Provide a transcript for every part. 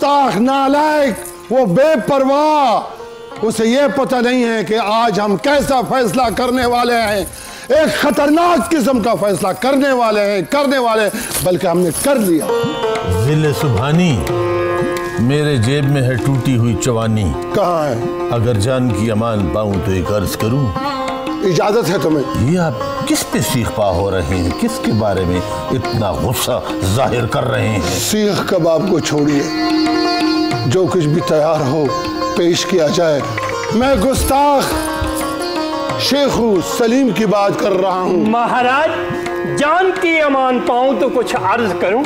गुस्ताख, नालायक, वो बेपरवाह, उसे ये पता नहीं है कि आज हम कैसा फैसला करने वाले हैं। एक खतरनाक किस्म का फैसला करने वाले, बल्कि हमने कर लिया। जिले सुभानी, मेरे जेब में है टूटी हुई चवानी। कहाँ है? अगर जान की अमान पाऊं तो एक अर्ज करूं। इजाजत है तुम्हें। ये आप किस पे सीख पा हो रहे हैं? किसके बारे में इतना गुस्सा जाहिर कर रहे हैं? सीख कबाब को छोड़िए, जो कुछ भी तैयार हो पेश किया जाए। मैं गुस्ताख शेख सलीम की बात कर रहा हूँ। महाराज, जान की अमान पाऊं तो कुछ अर्ज करूं।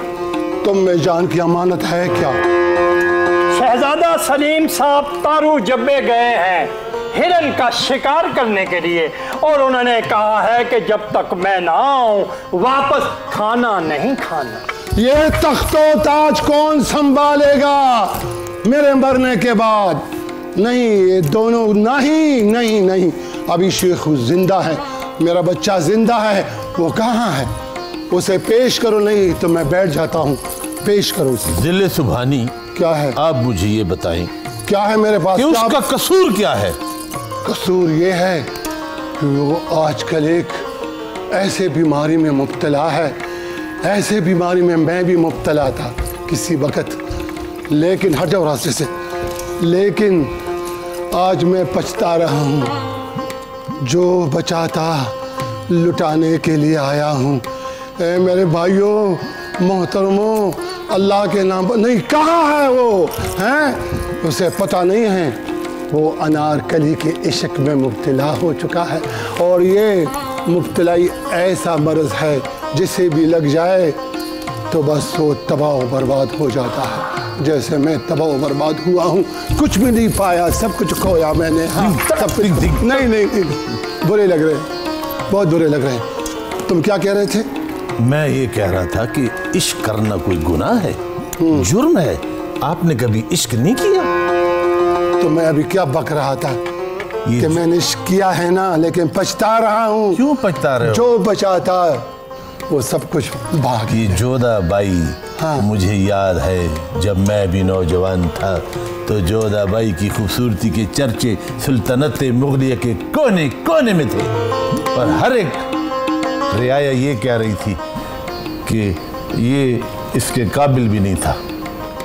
तुम में जान की अमानत है क्या? शहजादा सलीम साहब तारू जब्बे गए हैं हिरन का शिकार करने के लिए, और उन्होंने कहा है कि जब तक मैं ना आऊं वापस खाना नहीं खाना। ये तख्तो ताज कौन संभालेगा मेरे मरने के बाद? नहीं, ये दोनों नहीं। अभी शेख जिंदा है, मेरा बच्चा जिंदा है। वो कहाँ है? उसे पेश करो, नहीं तो मैं बैठ जाता हूँ। पेश करो उसे। जिले सुभानी, क्या है? आप मुझे ये बताएं, क्या है मेरे पास? उसका कसूर क्या है? कसूर ये है कि वो आजकल एक ऐसे बीमारी में मुब्तला है, ऐसे बीमारी में मैं भी मुब्तला था किसी वक्त, लेकिन हट जाओ रास्ते से। लेकिन आज मैं पछता रहा हूँ, जो बचा था लुटाने के लिए आया हूँ। ए मेरे भाइयों, मोहतरमों, अल्लाह के नाम पर नहीं, कहाँ है वो? हैं? उसे पता नहीं है वो अनारकली के इश्क में मुब्तला हो चुका है, और ये मुब्तलाई ऐसा मर्ज है जिसे भी लग जाए तो बस वो तबाह बर्बाद हो जाता है, जैसे मैं तबाह बर्बाद हुआ हूँ। कुछ भी नहीं पाया, सब कुछ खोया मैंने। हाँ, सब कुछ। नहीं, बुरे लग रहे, बहुत बुरे लग रहे हैं। तुम क्या कह रहे थे? मैं ये कह रहा था कि इश्क करना कोई गुनाह है, जुर्म है। आपने कभी इश्क नहीं किया? तो मैं अभी क्या बक रहा था कि मैंने इश्क किया है ना, लेकिन पछता रहा हूँ। क्यों पछता रहे हो? जो बचा था वो सब कुछ भाग गया। जोधा बाई, हाँ। मुझे याद है जब मैं भी नौजवान था तो जोधा बाई की खूबसूरती के चर्चे सुल्तानत मुगलिया के कोने कोने में थे, और हर एक रियाया ये कह रही थी कि ये इसके काबिल भी नहीं था।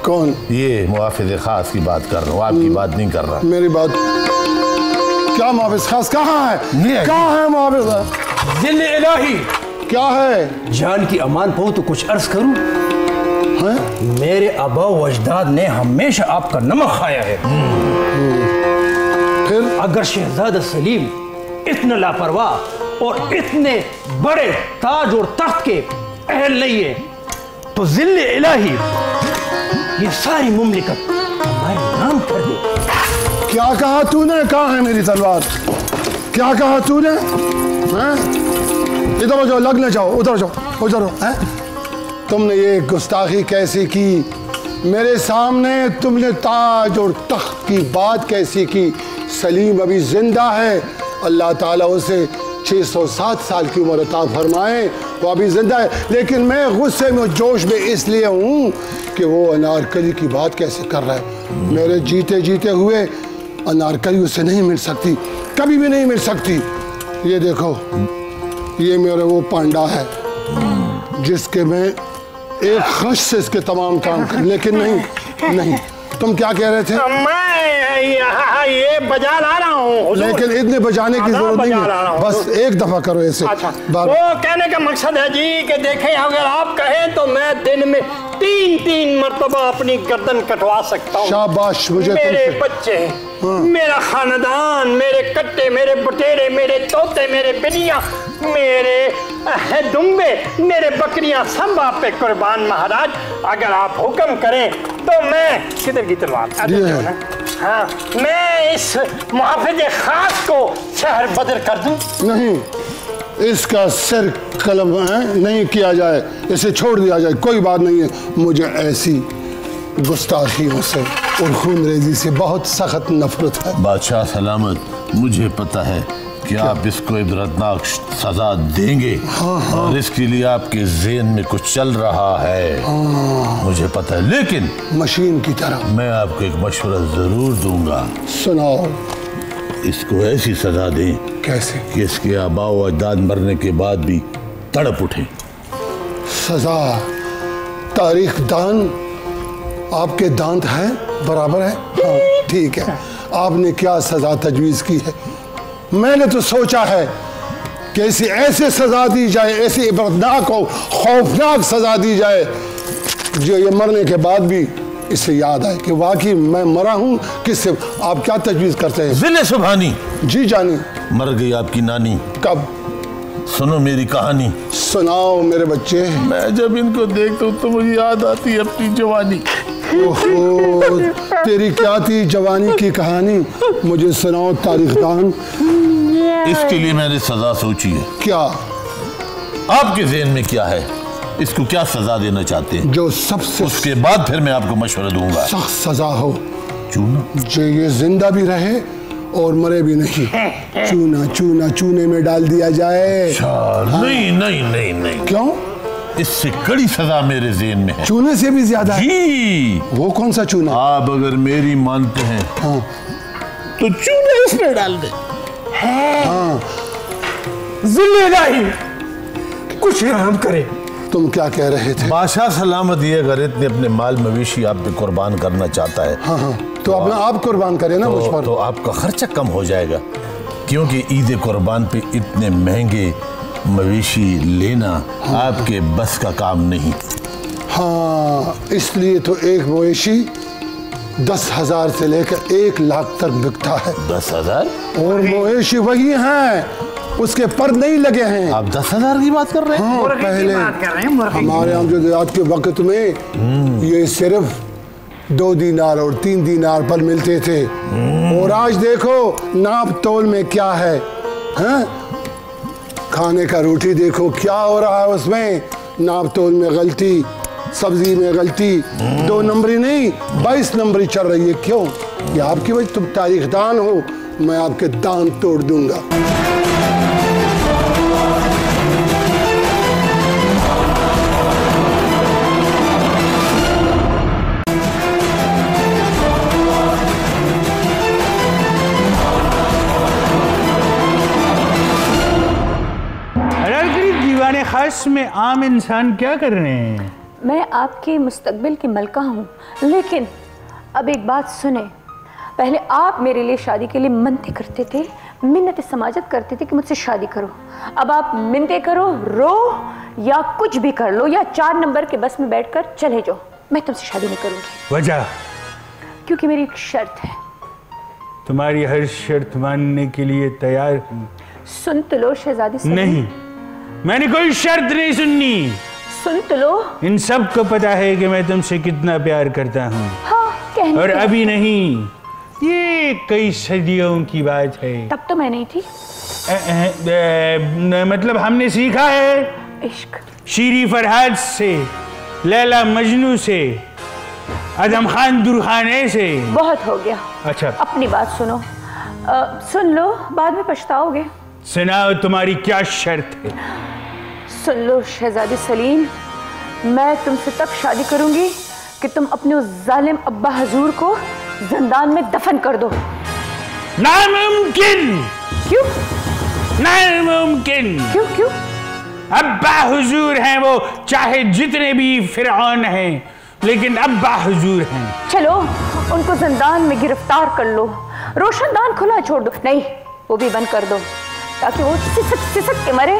कौन? ये मुआफ़िज़ खास की बात कर रहा हूँ, आपकी बात नहीं कर रहा। मेरी बात क्या? मुआफ़िज़ खास कहाँ है? कहाँ है मुआफ़िज़? जिले इलाही, क्या है? जान की अमान पाऊं तो कुछ अर्ज करूं। मेरे आबा व अजदाद ने हमेशा आपका नमक खाया है। फिर अगर शहजादा सलीम इतना लापरवाह और इतने बड़े ताज और तख्त के अहल नहीं है तो जिले इलाही ये सारी मुमलिकत हमारे नाम कर दे। क्या कहा तूने? कहाँ है मेरी तलवार? क्या कहा तूने? इधर हो जाओ, लगने जाओ, उधर जाओ, उधर हो। तुमने ये गुस्ताखी कैसी की मेरे सामने? तुमने ताज और तख्त की बात कैसी की? सलीम अभी जिंदा है, अल्लाह ताला उसे 607 साल की उम्र अता फरमाए, वो अभी जिंदा है। लेकिन मैं गुस्से में, जोश में इसलिए हूँ कि वो अनारकली की बात कैसे कर रहा है। मेरे जीते जीते हुए अनारकली उससे नहीं मिल सकती, कभी भी नहीं मिल सकती। ये देखो, ये मेरा वो पांडा है जिसके मैं एक खश से इसके तमाम काम कर, लेकिन नहीं। तुम क्या कह रहे थे? मैं ये बजा ला रहा हूँ, लेकिन इतने बजाने की जरूरत नहीं है, बस एक दफा करो ऐसे। अच्छा, वो कहने का मकसद है जी कि देखें, अगर आप कहें तो मैं दिन में 3 मरतबा अपनी गर्दन कटवा सकता हूँ। शाबाश, मुझे मेरे बच्चे, मेरा खानदान, मेरे कट्टे, मेरे बटेरे, मेरे तोते, मेरे बिनिया, मेरे दुम्बे, मेरे बकरियां सब आप पे कुर्बान महाराज। अगर आप हुक्म करें तो मैं किधर की तलवार? हाँ, मैं इस मुहाफिज खास को शहर बदर कर दूं? नहीं, इसका सिर कलम नहीं किया जाए, इसे छोड़ दिया जाए, कोई बात नहीं है। मुझे ऐसी गुस्ताखियों से और खूनरेजी से बहुत सख्त नफरत है। बादशाह सलामत, मुझे पता है कि आप इसको इबरतनाक सजा देंगे। और इसके लिए आपके ज़हन में कुछ चल रहा है, मुझे पता है, लेकिन मशीन की तरह मैं आपको एक मशवरा जरूर दूंगा। सुनाओ। इसको ऐसी सजा दें कैसे? कि इसके आबा व अजदाद मरने के बाद भी तड़प उठे। सजा? तारीख दान आपके दांत है बराबर है। हाँ ठीक है, आपने क्या सजा तजवीज़ की है? मैंने तो सोचा है कि ऐसे सजा दी जाए, ऐसी इबरतनाक और खौफनाक सजा दी जाए जो ये मरने के बाद भी इससे याद आए कि वाकई मैं मरा हूं। किससे? आप क्या तजवीज़ करते हैं? जिले सुबहानी। जी जानी। मर गई आपकी नानी। कब? सुनो मेरी कहानी। सुनाओ मेरे बच्चे। मैं जब इनको देखता हूँ तो मुझे याद आती है अपनी जवानी। ओहो, तेरी क्या थी जवानी की कहानी? मुझे सुनाओ तारीखदान। इसके लिए मैंने सजा सोची है। क्या? आपके ज़हन में क्या है? इसको क्या सजा देना चाहते हैं? जो सबसे उसके बाद फिर मैं आपको मशवरा दूंगा। सख्त सजा हो। चूना? जो ये जिंदा भी रहे और मरे भी नहीं। चूना चूना चूने में डाल दिया जाए। नहीं नहीं नहीं नहीं। क्यों? इससे कड़ी सजा मेरे ज़हन में है। चूने से भी ज्यादा? जी। वो कौन सा चूना? आप अगर मेरी मानते हैं हाँ तो चूना इसमें डाल दे। हाँ। जिल्लेदाही कुछ रहम करे। तुम क्या कह रहे थे? बादशाह सलामत ये अगर इतने अपने माल मवेशी आप पे कुर्बान करना चाहता है। हाँ हाँ, तो अपना आप कुर्बान करे ना मुझ पर। तो आपका खर्चा कम हो जाएगा, क्योंकि ईद कुर्बान पे इतने महंगे मवेशी लेना आपके बस का काम नहीं। हाँ, इसलिए तो एक मवेशी 10,000 से लेकर 1 लाख तक बिकता है। 10,000? और मवेशी वही हैं, उसके पर नहीं लगे हैं। आप 10,000 की बात कर रहे हैं? हाँ, पहले हमारे यहाँ जो देहात के वक्त में ये सिर्फ 2 दीनार और 3 दीनार पर मिलते थे। और आज देखो नाप तोल में क्या है, हैं? खाने का रोटी देखो क्या हो रहा है उसमें। नाप तोल में गलती, सब्जी में गलती, 2 नंबरी नहीं 22 नंबरी चल रही है। क्यों? ये आपकी वजह। तुम तारीखदान हो, मैं आपके दांत तोड़ दूंगा। खास में आम इंसान क्या कर रहे हैं? मैं आपके मुस्तकबिल की मलका हूँ, लेकिन अब एक बात सुने। पहले आप मेरे लिए शादी के लिए मिन्नतें करते थे, मिन्नतें समाजत करते थे कि मुझसे शादी करो। अब आप मिन्नतें करो, रो या कुछ भी कर लो, या 4 नंबर के बस में बैठकर चले जाओ, मैं तुमसे शादी नहीं करूँगी। वजह? क्योंकि मेरी एक शर्त है। तुम्हारी हर शर्त मानने के लिए तैयार हूँ। सुन तो लो शहजादी सलीम। नहीं, मैंने कोई शर्त नहीं सुननी। सुन तो लो। इन सब को पता है कि मैं तुमसे कितना प्यार करता हूँ। हाँ, कहने और अभी नहीं, ये कई सदियों की बात है। तब तो मैं नहीं थी। मतलब हमने सीखा है इश्क। शीरी फरहाद से, लैला मजनू से, आदम खान दुरखाने से। बहुत हो गया। अच्छा, अपनी बात सुनो। सुन लो, बाद में पछताओगे। सुनाओ तुम्हारी क्या शर्त है? सुन लो शहजादी सलीम, मैं तुमसे तब शादी करूंगी कि तुम अपने उस जालिम अब्बा हजूर को जिंदान में दफन कर दो। नामुमकिन। क्यों नामुमकिन? क्यों क्यों? अब्बा हुजूर हैं वो, चाहे जितने भी फिरौन हैं, लेकिन अब्बा हुजूर हैं। चलो उनको जिंदान में गिरफ्तार कर लो, रोशनदान खुला छोड़ दो। नहीं, वो भी बंद कर दो, ताकि वो सिसक सिसक के मरे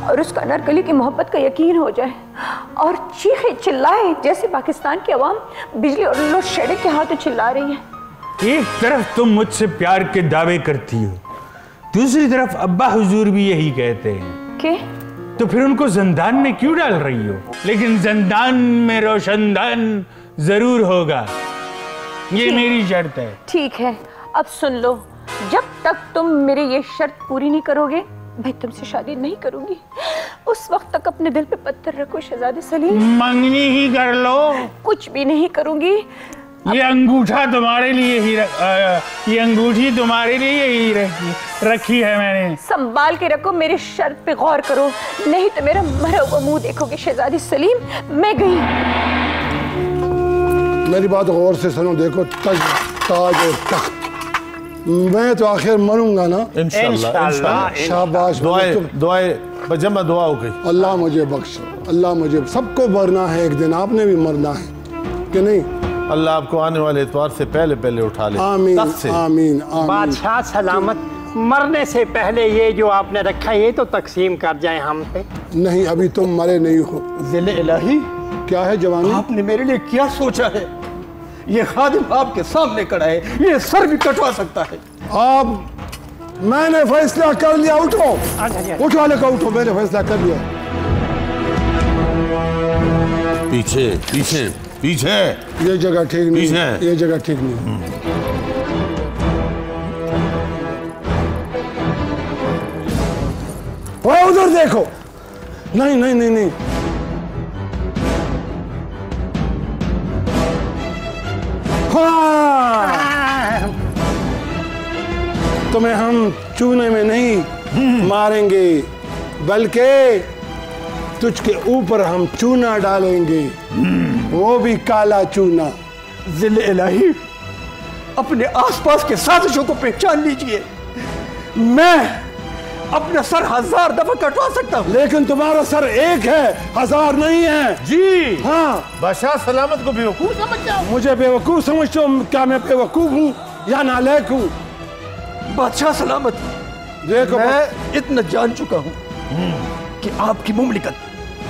और उसका अनारकली की मोहब्बत का यकीन हो जाए और चीखे चिल्लाए जैसे पाकिस्तान की आवाम बिजली और लोड शेडिंग के हाथों चिल्ला रही है। एक तरफ तुम मुझसे प्यार के दावे करती हो, दूसरी तरफ अब्बा हुजूर भी यही कहते हैं कि तो फिर उनको जिंदान में क्यों डाल रही हो? लेकिन जिंदान में रोशनदान जरूर होगा, ये मेरी शर्त है। ठीक है, अब सुन लो, जब तक तुम मेरी ये शर्त पूरी नहीं करोगे, मैं तुमसे शादी नहीं करूंगी। उस वक्त तक अपने दिल पे पत्थर रखो शहजादे सलीम। मंगनी ही कर लो। कुछ भी नहीं करूंगी ये अंगूठा तुम्हारे लिए ही ये अंगूठी तुम्हारे लिए ही रखी है मैंने। संभाल के रखो, मेरी शर्त पे गौर करो, नहीं तो मेरा मरा हुआ मुंह देखोगे। शहजादी सलीम, मैं गई। मेरी बात गौर से सुनो, देखो ताज और तख्त, मैं तो आखिर मरूंगा ना इंशाल्लाह। शाबाश। दुआएं जमा दुआ हो गई। अल्लाह मुझे बख्श, अल्लाह मुझे, सबको मरना है एक दिन, आपने भी मरना है कि नहीं? अल्लाह आपको आने वाले इतवार से पहले पहले उठा ले। आमीन आमीन। बादशाह सलामत, मरने से पहले ये जो आपने रखा ये तो तकसीम कर जाए हम पे। नहीं, अभी तुम मरे नहीं हो। ज़िले इलाही, क्या है जवानी? आपने मेरे लिए क्या सोचा है? ये खादिम आपके सामने खड़ा है, ये सर भी कटवा सकता है। आप, मैंने फैसला कर लिया, उठो उठो लगा, उठो, मैंने फैसला कर लिया। पीछे पीछे पीछे, ये जगह ठीक नहीं है, ये जगह ठीक नहीं। वो उधर देखो। नहीं नहीं नहीं नहीं, हाँ, तुम्हें हम चूने में नहीं मारेंगे, बल्कि तुझके ऊपर हम चूना डालेंगे, वो भी काला चूना। ज़िले इलाही, अपने आसपास के साजिशों को पहचान लीजिए। मैं अपना सर 1000 दफा कटवा सकता हूँ, लेकिन तुम्हारा सर एक है, 1000 नहीं है। जी हाँ, बादशाह सलामत को बेवकूफ समझते हो? मुझे बेवकूफ समझते हो? क्या मैं बेवकूफ हूँ या नालायक हूँ? बादशाह सलामत, देखो, मैं इतना जान चुका हूँ कि आपकी मुमलिकत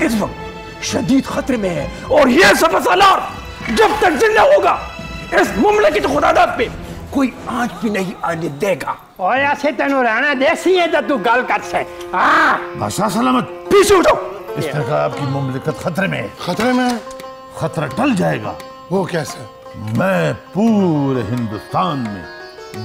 इस वक्त शदीद खतरे में है, और ये सफासालार जब तक जिंदा होगा इस मुमलिकत खुदादात पे कोई आंच भी नहीं आने देगा। और ऐसे तेनू रहना देसी है तो तू गल कर से। हाँ, बादशाह सलामत, पीछे उठो। इस तरह आपकी मुमलिकत खतरे में है। खतरे में है? खतरा टल जाएगा। वो कैसे? मैं पूरे हिंदुस्तान में,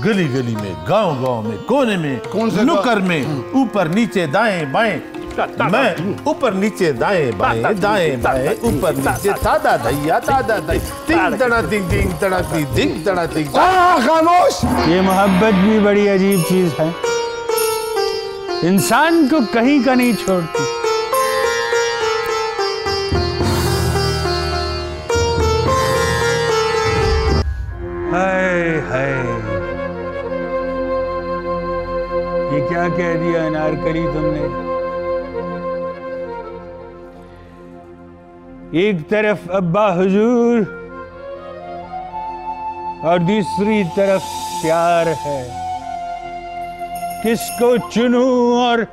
गली गली में, गांव गांव में, कोने में, कौन से नुक्कर में, ऊपर नीचे दाएं बाएं, मैं ऊपर नीचे दाएं बाएं, दाएं बाएं, ऊपर नीचे, दादा दैया दादा दै, तिंग तड़ा तिंग तिंग तड़ा तिंग तड़ा तिंग। खामोश। ये मोहब्बत भी बड़ी अजीब चीज है, इंसान को कहीं का नहीं छोड़ती। हाय हाय, ये क्या कह दिया अनारकली तुमने? एक तरफ अब्बा हुजूर और दूसरी तरफ प्यार है, किसको चुनूं और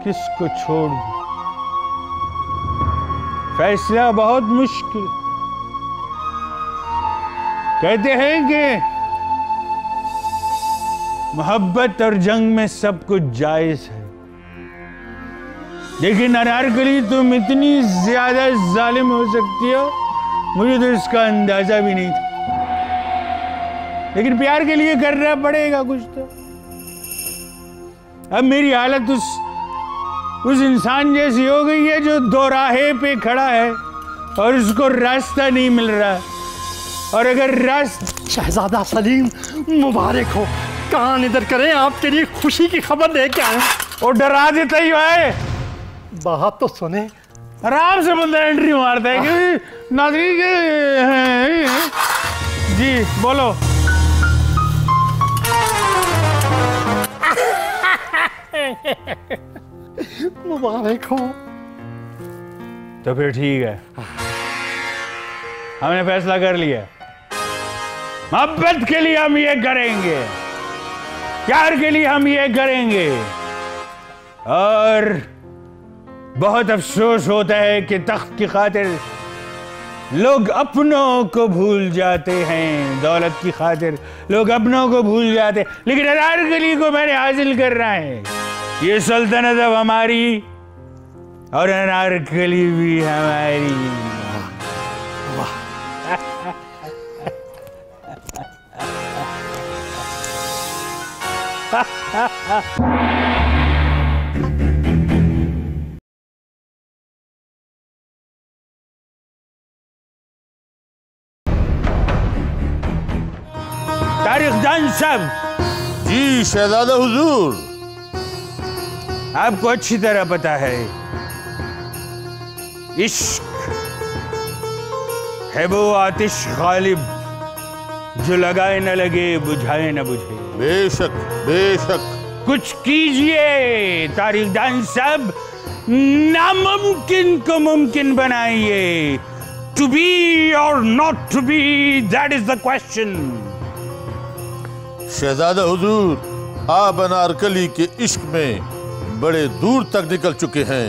किसको छोड़ दूं? फैसला बहुत मुश्किल। कहते हैं कि मोहब्बत और जंग में सब कुछ जायज है, लेकिन अनारकली तुम इतनी ज्यादा जालिम हो सकती हो, मुझे तो इसका अंदाजा भी नहीं था। लेकिन प्यार के लिए करना पड़ेगा कुछ तो। अब मेरी हालत उस इंसान जैसी हो गई है जो दोराहे पे खड़ा है और उसको रास्ता नहीं मिल रहा, और अगर रास्ता। शहजादा सलीम, मुबारक हो। कान इधर करें, आपके लिए खुशी की खबर लेके आए। और डरा देता ही है। बात तो सुने। आराम से बंदा एंट्री मारता है क्योंकि नाज़रीन के। जी बोलो। मुबारक हो। तो फिर ठीक है, हमने फैसला कर लिया, मोहब्बत के लिए हम ये करेंगे, प्यार के लिए हम ये करेंगे। और बहुत अफसोस होता है कि तख्त की खातिर लोग अपनों को भूल जाते हैं, दौलत की खातिर लोग अपनों को भूल जाते हैं, लेकिन अनारकली को मैंने हासिल करना है। ये सल्तनत अब हमारी और अनारकली भी हमारी। साहब। जी शहजादा हुजूर। आपको अच्छी तरह पता है इश्क है वो आतिश गालिब जो लगाए न लगे बुझाए न बुझे। बेशक बेशक। कुछ कीजिए तारीखदान साहब, नामुमकिन को मुमकिन बनाइए। To be or not to be, that is the question. शहजादा हुजूर, आप अनारकली के इश्क में बड़े दूर तक निकल चुके हैं।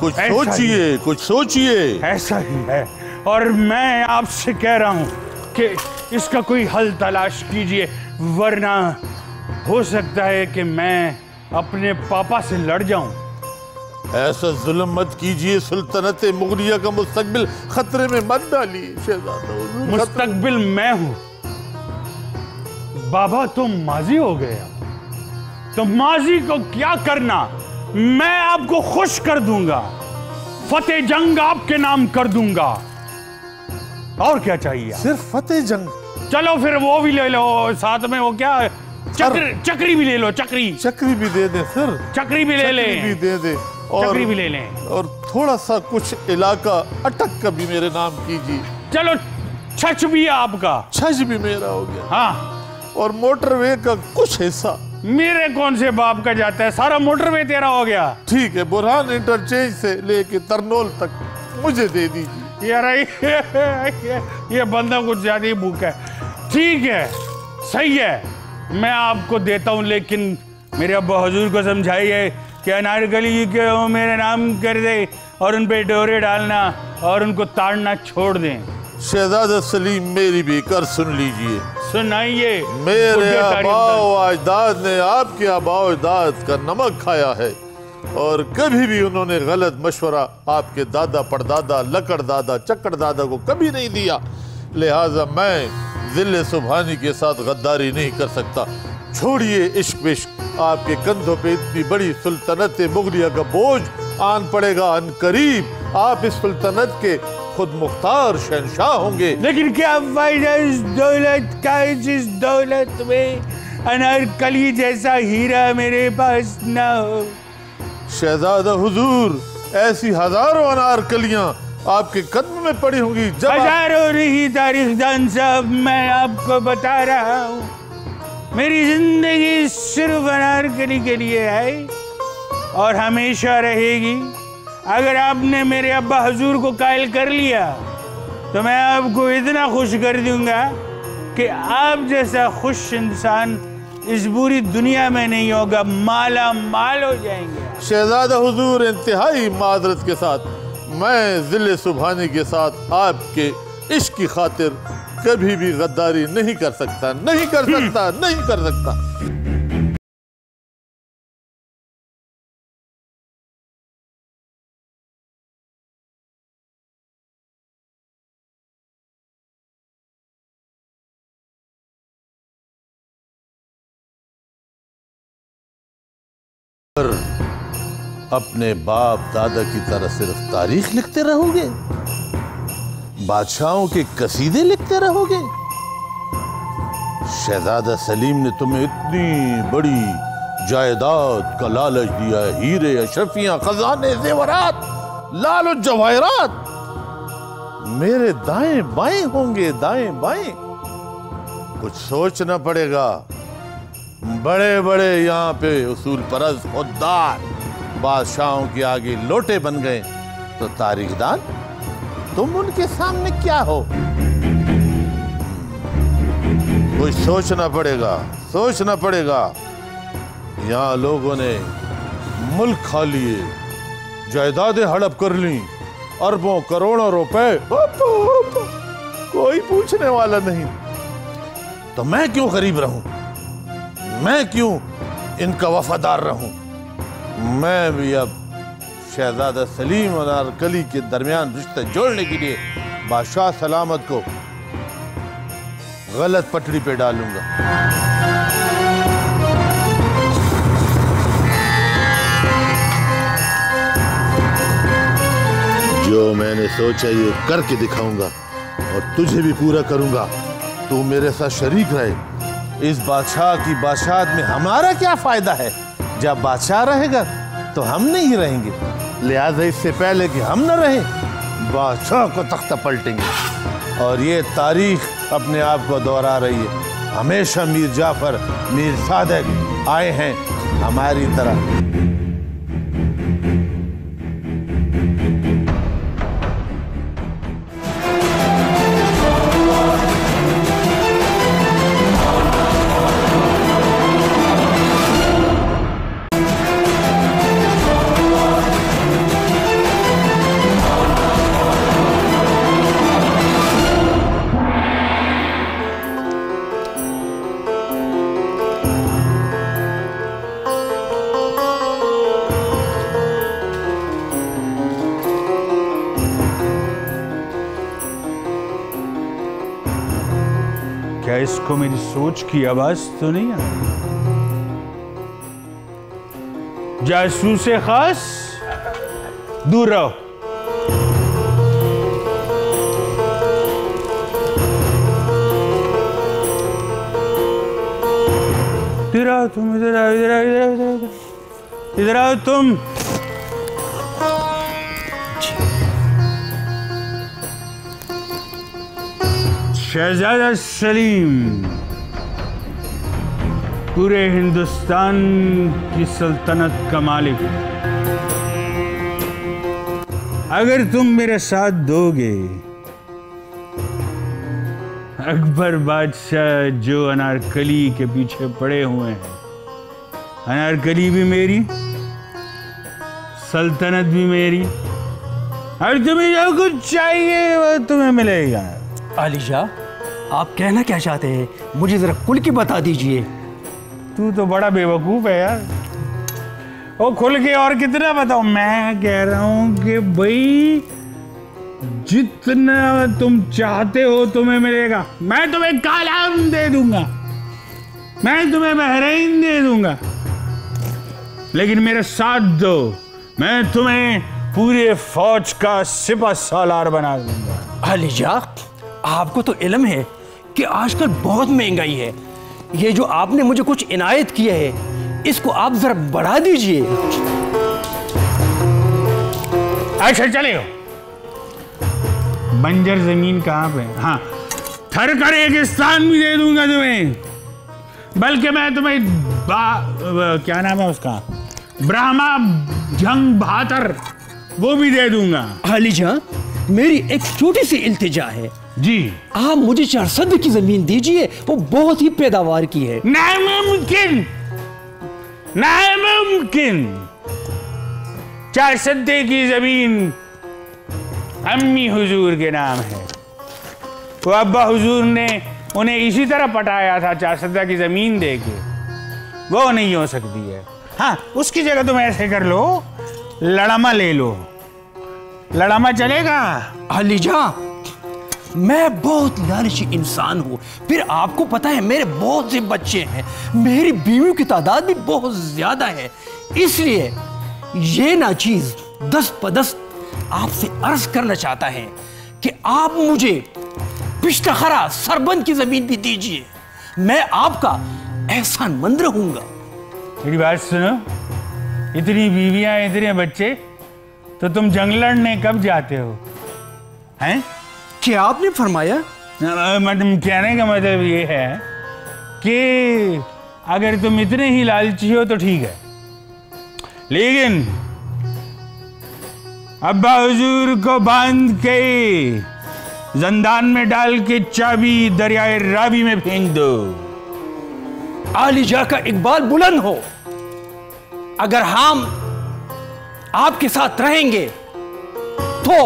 कुछ सोचिए, कुछ सोचिए। ऐसा ही है, और मैं आपसे कह रहा हूं कि इसका कोई हल तलाश कीजिए, वरना हो सकता है कि मैं अपने पापा से लड़ जाऊं। ऐसा जुल्म मत कीजिए, सुल्तनत मुगलिया का मुस्तकबिल खतरे में मत डालिए शहजादा हुजूर। मुस्तकबिल मैं हूं, बाबा तो माजी हो गया, तो माजी को क्या करना, मैं आपको खुश कर दूंगा, फतेह जंग आपके नाम कर दूंगा। और क्या चाहिए? सिर्फ फतेह जंग? चलो फिर वो भी ले लो साथ में, वो क्या चक्री भी ले लो। चक्री भी दे दे सर। चक्री भी ले ले, भी दे दे, चक्री भी ले लें, और थोड़ा सा कुछ इलाका अटक का भी मेरे नाम कीजिए। चलो छछ भी आपका। छछ भी मेरा हो गया। हाँ, और मोटरवे का कुछ हिस्सा मेरे कौन से बाप का जाता है, सारा मोटरवे तेरा हो गया। ठीक है, बुरहान इंटरचेंज से लेके तरनोल तक मुझे दे दीजिए। यार ये बंदा कुछ ज्यादा ही भूखा है। ठीक है, सही है, मैं आपको देता हूँ, लेकिन मेरे अब्बा हुजूर को समझाइए कि अनारकली के वो मेरे नाम कर दे और उन पे डोरे डालना और उनको ताड़ना छोड़ दें। शहजादा सलीम, मेरी भी कर सुन लीजिए। सुनाइए। मेरे आबाओ अजदाद ने आपके आबाओ अजदाद का नमक खाया है, और कभी भी उन्होंने गलत मशवरा आपके दादा परदादा लकड़ दादा चक्कर दादा को कभी नहीं दिया। लिहाजा मैं जिले सुभानी के साथ गद्दारी नहीं कर सकता। छोड़िए इश्क विश्क, आपके कंधों पे इतनी बड़ी सुल्तनत मुगलिया का बोझ आन पड़ेगा। अनकरीब आप इस सुल्तनत के खुद मुख्तार शहंशाह होंगे। लेकिन क्या फायदा इस दौलत का, जिस दौलत में अनारकली जैसा हीरा मेरे पास ना हो। शहजादा हुजूर, ऐसी हजारों अनारकलियां आपके कदम में पड़ी होंगी। हजारों नहीं तारीखदान साहब, मैं आपको बता रहा हूँ, मेरी जिंदगी सिर्फ अनारकली के लिए है और हमेशा रहेगी। अगर आपने मेरे अब्बा हुजूर को कायल कर लिया तो मैं आपको इतना खुश कर दूंगा कि आप जैसा खुश इंसान इस पूरी दुनिया में नहीं होगा, माला माल हो जाएंगे। शहजादा हुजूर, इंतहाई माजरत के साथ मैं जिले सुभानी के साथ आपके इश्क की खातिर कभी भी गद्दारी नहीं कर सकता, नहीं कर सकता, नहीं कर सकता। अपने बाप दादा की तरह सिर्फ तारीख लिखते रहोगे, बादशाहों के कसीदे लिखते रहोगे। शहजादा सलीम ने तुम्हें इतनी बड़ी जायदाद का लालच दिया है, हीरे अशरफियां खजाने जेवरात लाल जवाहरात मेरे दाएं बाएं होंगे, दाएं बाएं। कुछ सोचना पड़ेगा। बड़े बड़े यहाँ पे उसूल परस्त खुददार बादशाहों के आगे लोटे बन गए, तो तारीखदान तुम उनके सामने क्या हो? कुछ सोचना पड़ेगा, सोचना पड़ेगा। यहाँ लोगों ने मुल्क खा लिए, जायदादें हड़प कर ली, अरबों करोड़ों रुपए, कोई पूछने वाला नहीं। तो मैं क्यों गरीब रहूं? मैं क्यों इनका वफादार रहूं? मैं भी अब शहजादा सलीम और अनारकली के दरमियान रिश्ते जोड़ने के लिए बादशाह सलामत को गलत पटड़ी पे डालूंगा। जो मैंने सोचा ये करके दिखाऊंगा और तुझे भी पूरा करूंगा। तू मेरे साथ शरीक रहे, इस बादशाह की बादशाहत में हमारा क्या फायदा है? जब बादशाह रहेगा तो हम नहीं रहेंगे, लिहाजा इससे पहले कि हम न रहें, बादशाह को तख्ता पलटेंगे। और ये तारीख अपने आप को दोहरा रही है। हमेशा मीर जाफर, मीर सादक आए हैं हमारी तरह। क्या इसको मेरी सोच की आवाज तो नहीं आ रही? जासूसे खास, दूर रहो। इधर आओ तुम, इधर आओ, इधर आओ, इधर आओ, इधर आओ, इधर आओ तुम। शहजादा सलीम पूरे हिंदुस्तान की सल्तनत का मालिक। अगर तुम मेरा साथ दोगे, अकबर बादशाह जो अनारकली के पीछे पड़े हुए हैं, अनारकली भी मेरी, सल्तनत भी मेरी, और तुम्हें जो कुछ चाहिए वो तुम्हें मिलेगा। आलिजा, आप कहना क्या चाहते हैं? मुझे जरा खुल के बता दीजिए। तू तो बड़ा बेवकूफ है यार। वो खुल के और कितना बताऊं? मैं कह रहा हूं कि भाई जितना तुम चाहते हो तुम्हें मिलेगा। मैं तुम्हें कालाम दे दूंगा, मैं तुम्हें बहरीन दे दूंगा, लेकिन मेरे साथ दो, मैं तुम्हें पूरे फौज का सिपह सालार बना दूंगा। आलिजा, आपको तो इल्म है कि आजकल बहुत महंगाई है। ये जो आपने मुझे कुछ इनायत किया है, इसको आप जरा बढ़ा दीजिए। अच्छा चले हो। बंजर जमीन कहाँ पे? हाँ, थरकर रेगिस्तान भी दे दूंगा तुम्हें, बल्कि मैं तुम्हें क्या नाम है उसका, ब्रह्मा जंग बहातर, वो भी दे दूंगा। आलिजा, मेरी एक छोटी सी इल्तिजा है जी। आप मुझे 4 सद की जमीन दीजिए, वो बहुत ही पैदावार की है। नामुमकिन, नामुमकिन। 4 सद्दे की जमीन अम्मी हुजूर के नाम है। वो अब्बा हुजूर ने उन्हें इसी तरह पटाया था 4 सद्दा की जमीन देके, वो नहीं हो सकती है। हाँ, उसकी जगह तुम ऐसे कर लो, लड़ामा ले लो। लड़ामा चलेगा? आलिजा, मैं बहुत लालची इंसान हूँ। फिर आपको पता है मेरे बहुत से बच्चे हैं, मेरी बीवियों की तादाद भी बहुत ज्यादा है, इसलिए ये नाचीज दस्त आपसे अर्ज करना चाहता है कि आप मुझे पिश्तखरा सरबंद की जमीन भी दीजिए, मैं आपका एहसानमंद रहूंगा। मेरी बात सुनो, इतनी बीवियां, इतने बच्चे, तो तुम जंग लड़ने कब जाते हो? हैं? क्या आपने फरमाया? मतलब कहने का मतलब ये है कि अगर तुम इतने ही लालची हो तो ठीक है, लेकिन अब्बा हुजूर को बांध के जंदान में डाल के चाबी दरियाए रावी में फेंक दो। आलिजा का इकबाल बुलंद हो। अगर हम आपके साथ रहेंगे तो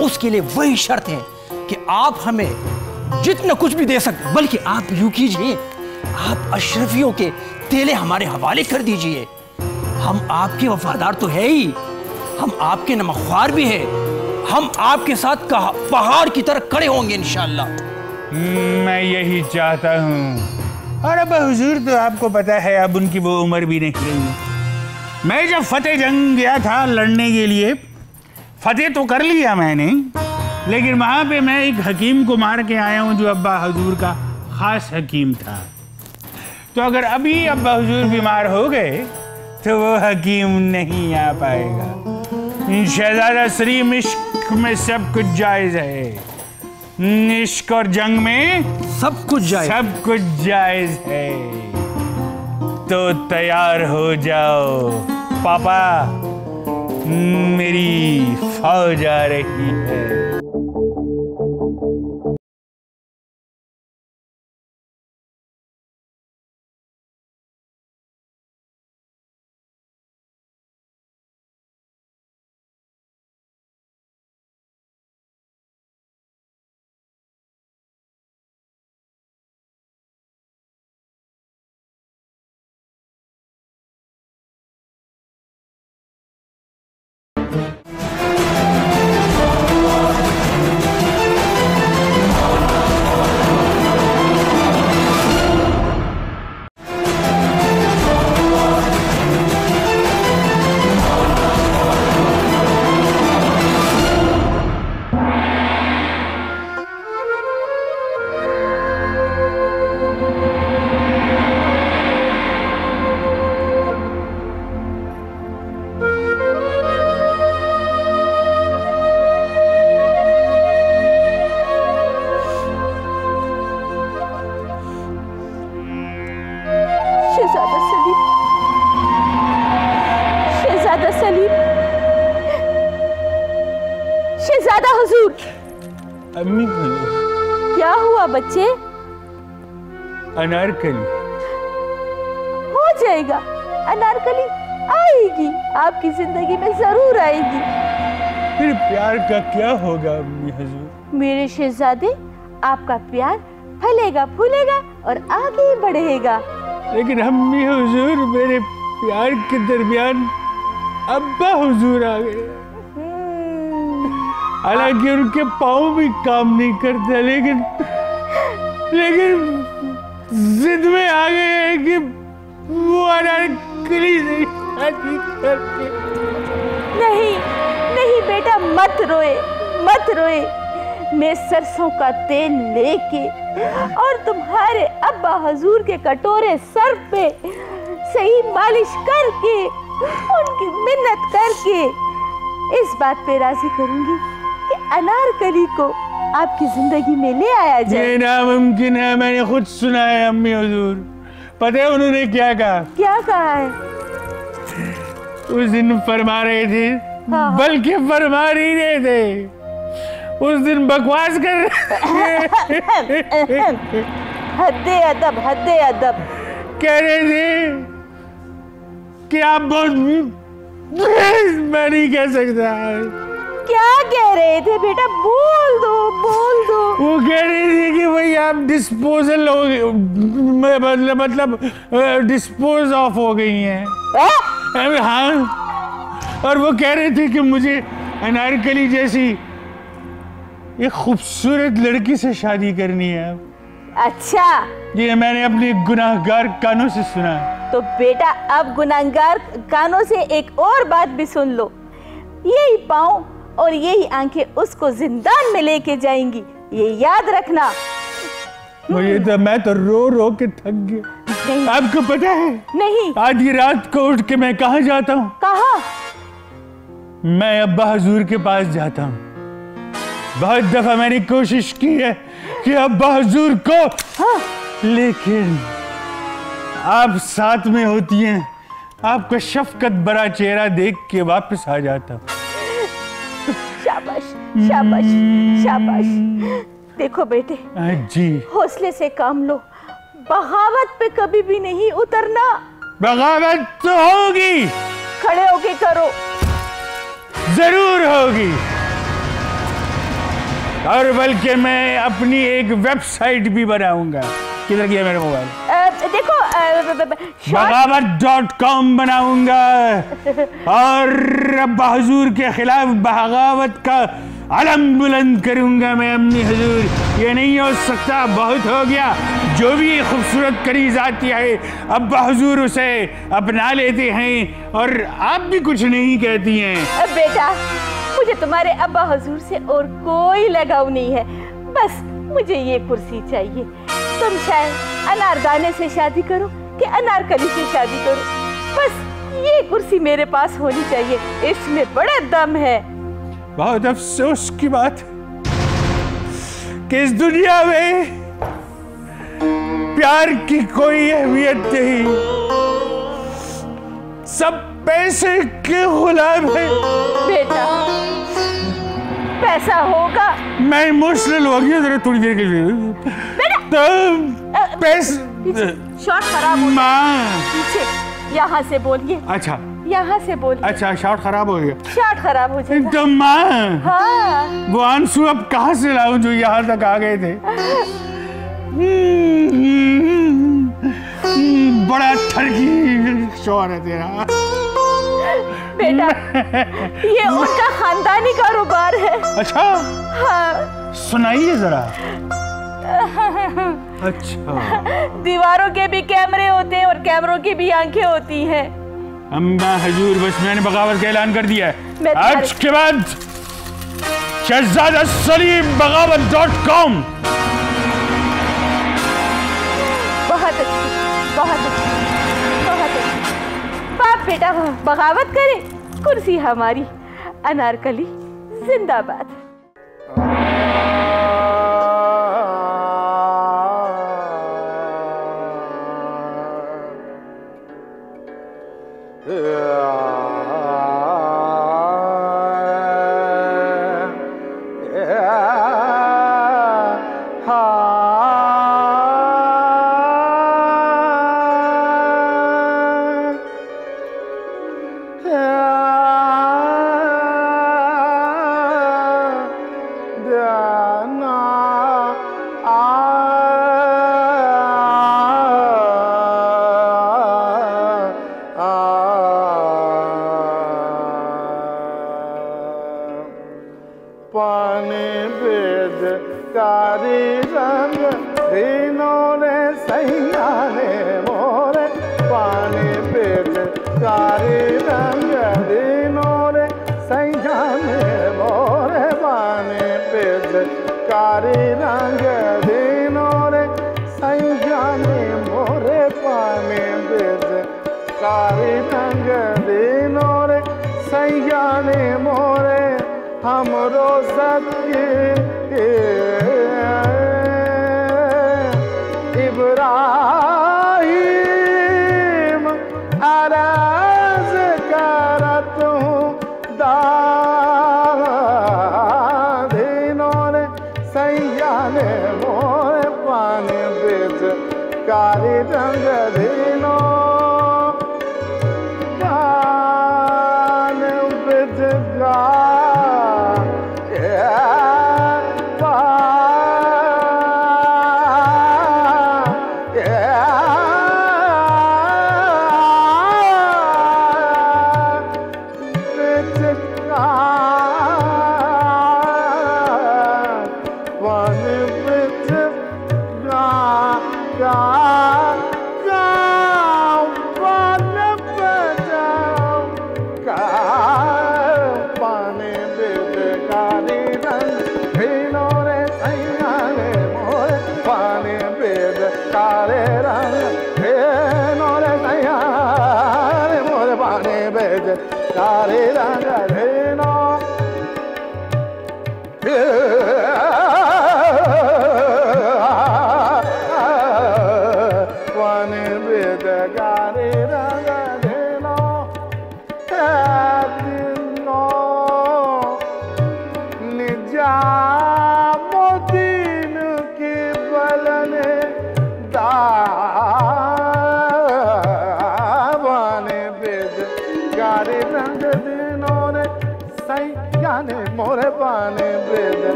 उसके लिए वही शर्त है कि आप हमें जितना कुछ भी दे सकते, बल्कि आप यूं कीजिए, आप अशरफियों के तेले हमारे हवाले कर दीजिए। हम आपके वफादार तो है ही, हम आपके नमख्वार भी हैं, हम आपके साथ पहाड़ की तरह खड़े होंगे इंशाअल्लाह। मैं यही चाहता हूँ। और अब हुजूर तो आपको पता है अब उनकी वो उम्र भी नहीं रही। मैं जब फतेह जंग गया था लड़ने के लिए, फतेह तो कर लिया मैंने, लेकिन वहां पे मैं एक हकीम को मार के आया हूँ जो अब्बा हुजूर का खास हकीम था। तो अगर अभी अब्बा हुजूर बीमार हो गए तो वो हकीम नहीं आ पाएगा। शहजादा सलीम, इश्क में सब कुछ जायज है, इश्क और जंग में सब कुछ जायज है। तो तैयार हो जाओ पापा, मेरी फौज आ रही है। शहजादा हुजूर। अम्मी, क्या हुआ बच्चे? अनारकली हो जाएगा, अनारकली आएगी, आपकी जिंदगी में जरूर आएगी। फिर प्यार का क्या होगा अम्मी हुजूर? मेरे शहजादे, आपका प्यार फलेगा फूलेगा और आगे बढ़ेगा। लेकिन अम्मी हुजूर, मेरे प्यार के दरमियान अब्बा हुजूर आ गए। हालांकि उनके पाँव भी काम नहीं करते, लेकिन जिद में आ गए हैं कि वो अनारकली से शादी करके। नहीं नहीं बेटा, मत रोए मत रोए। मैं सरसों का तेल लेके और तुम्हारे अब्बा हुजूर के कटोरे सर पे सही मालिश करके, उनकी मिन्नत करके इस बात पे राजी करूंगी कि अनारकली को आपकी जिंदगी में ले आया जाए। ये नामुमकिन है, मैंने खुद सुना है अम्मी हुजूर। पता है उन्होंने क्या कहा? क्या कहा है? उस दिन फरमा रहे थे, हाँ। बल्कि फरमा ही रहे थे, उस दिन बकवास कर हद्दे अदब हद्दे अदब। कह रहे थे कि आप बहुत, मैं नहीं कह सकता। क्या कह रहे थे बेटा? बोल दो बोल दो। वो कह रही थी कि भाई आप डिस्पोजल हो, मतलब डिस्पोज ऑफ हो गई हैं। हाँ, और वो कह रहे थे कि मुझे अनारकली जैसी एक खूबसूरत लड़की से शादी करनी है। अच्छा, ये मैंने अपने गुनाहगार कानों से सुना। तो बेटा अब गुनाहगार कानों से एक और बात भी सुन लो। यही पाँव और यही आंखें उसको जिंदान में लेके जाएंगी, ये याद रखना। मुझे तो, मैं तो रो रो के थक गया। आपको पता है? नहीं। आधी रात को उठ के मैं कहाँ जाता हूँ? कहाँ? मैं अब्बा हुजूर के पास जाता हूँ। बहुत दफा मैंने कोशिश की है कि अब्बा हुजूर को, हाँ। लेकिन आप साथ में होती हैं, आपका शफकत भरा चेहरा देख के वापस आ जाता हूँ। शाबाश शाबाश शाबाश। देखो बेटे जी, हौसले से काम लो, बगावत पे कभी भी नहीं उतरना। बगावत तो होगी, खड़े होके करो। जरूर होगी, और बल्कि मैं अपनी एक वेबसाइट भी बनाऊंगा। किधर गया मेरा मोबाइल? देखो बगावत.com बनाऊंगा और अब्बा हुजूर के खिलाफ बगावत का अलम बुलंद करूंगा मैं। अम्मी हुजूर, ये नहीं हो सकता, बहुत हो गया। जो भी खूबसूरत करीज आती है अब्बा हुजूर उसे अपना लेते हैं और आप भी कुछ नहीं कहती हैं। बेटा, मुझे तुम्हारे अब्बा हुजूर से और कोई लगाव नहीं है, बस मुझे ये कुर्सी चाहिए। तुम शायद अनारदाने से शादी करो, कि अनारकली से शादी करूं। बस ये कुर्सी मेरे पास होनी चाहिए, इसमें बड़ा दम है। बहुत अफसोस की बात कि इस दुनिया में प्यार की कोई अहमियत नहीं, सब पैसे के गुलाम है। बेटा पैसा होगा। मैं इमोशनल हो गया जरा थोड़ी देर के लिए। तो पैसे शॉट खराब हो गया। पीछे यहाँ से बोलिए। अच्छा यहाँ से बोलिए। अच्छा शॉट खराब हो गया। शॉट खराब हो जाएगा। तो माँ हाँ। वो आंसू अब कहाँ से लाऊं जो यहाँ तक आ गए थे। बड़ा ठरकी शोर है तेरा। बेटा ये उनका खानदानी कारोबार है। अच्छा हाँ। सुनाइए जरा। अच्छा दीवारों के भी कैमरे होते हैं और कैमरों की भी आंखें होती हैं। अम्बा हजूर बस मैंने बगावत का ऐलान कर दिया है। आज के बाद शहजादा सलीम बगावत.com। बहुत अच्छी, बहुत अच्छी, बहुत अच्छी बाप। बेटा बगावत करे, कुर्सी हमारी। अनारकली जिंदाबाद।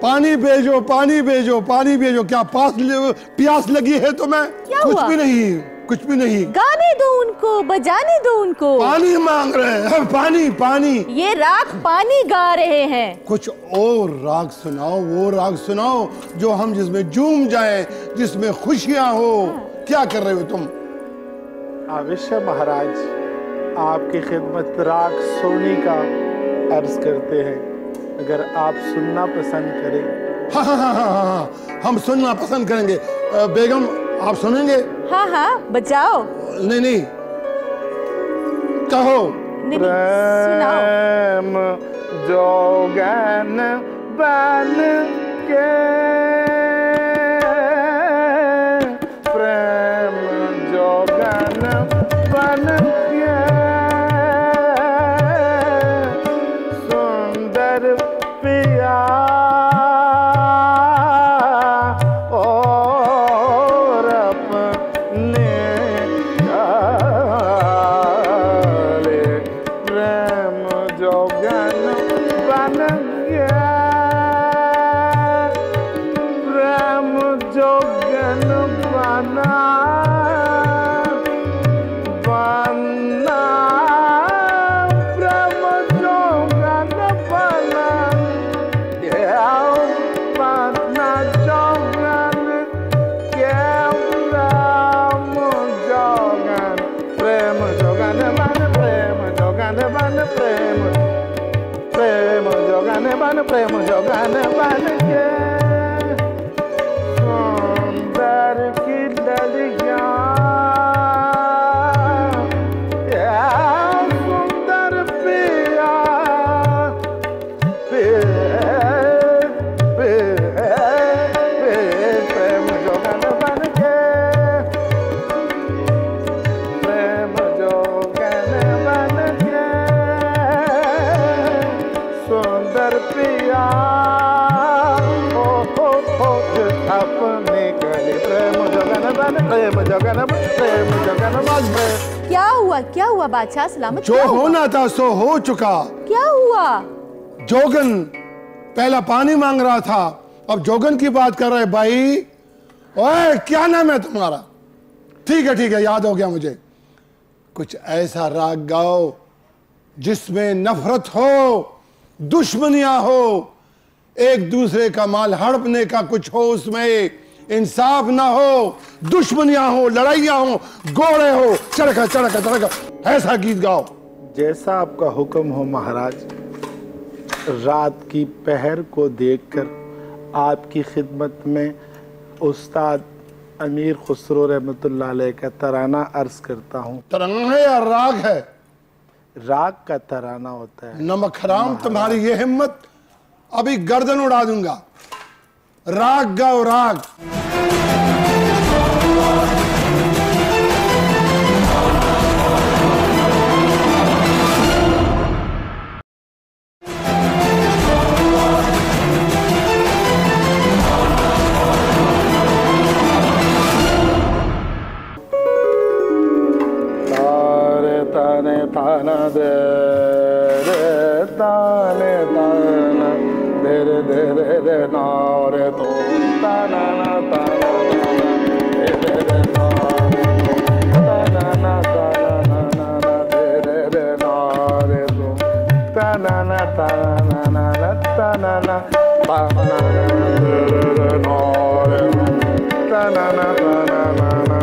पानी भेजो, पानी भेजो, पानी भेजो। क्या प्यास लगी है तो मैं कुछ भी नहीं, कुछ भी नहीं। गाने दो उनको, बजाने दो उनको। पानी मांग रहे हैं, पानी पानी। ये राग पानी गा रहे हैं। कुछ और राग सुनाओ, वो राग सुनाओ जो हम जिसमें झूम जाएं, जिसमें खुशियां हो। क्या कर रहे हो तुम? अवश्य महाराज, आपकी खिदमत राग सोनी का अर्ज करते हैं। अगर आप सुनना पसंद करें हाँ हाँ हाँ हाँ हाँ, हम सुनना पसंद करेंगे। बेगम आप सुनेंगे? हाँ हाँ बजाओ। नहीं नहीं कहो। प्रेम जोगन बन के, प्रेम जोगन बन के, सुंदर पिया और अपने डाले, प्रेम जोगन बन गया, प्रेम जोगन बना बना, प्रेम जोगन बना, बना जोगन के, प्रेम जोगन बन, प्रेम जोगन बन, प्रेम जोगन बन, प्रेम जोगन बन के, सुंदर की ललिया, सुंदर पिया, प्रेम जोगन बन के, प्रेम जोगन बन के, सुंदर पिया अपने गले, प्रेम जोगन बन, प्रेम जोगन बन, प्रेम जोगन बन। क्या हुआ बादशाह सलामत? जो होना था सो हो चुका। क्या हुआ? जोगन पहला पानी मांग रहा था, अब जोगन की बात कर रहे भाई। ओए क्या नाम है तुम्हारा? ठीक है याद हो गया मुझे। कुछ ऐसा राग गाओ जिसमें नफरत हो, दुश्मनियां हो, एक दूसरे का माल हड़पने का कुछ हो, उसमें इंसाफ ना हो, दुश्मनियां हो, लड़ाइयां हो, गोड़े हो, चढ़का ऐसा गीत गाओ। जैसा आपका हुक्म हो महाराज। रात की पहर को देखकर आपकी खिदमत में उस्ताद अमीर खुसरो रहमतुल्लाह अलैह का तराना अर्ज करता हूँ। तराना है या राग है? राग का तराना होता है। नमक हराम तुम्हारी ये हिम्मत, अभी गर्दन उड़ा दूंगा। राग गाओ राग। ताना दे रे ताने ताना दे रे रे ना रे तो ताना ना ताना दे रे रे ना ताना ना ताना ना दे रे रे ना रे तो ताना ना ताना ना ताना ना ताना दे रे रे ना रे ताना ना ताना ना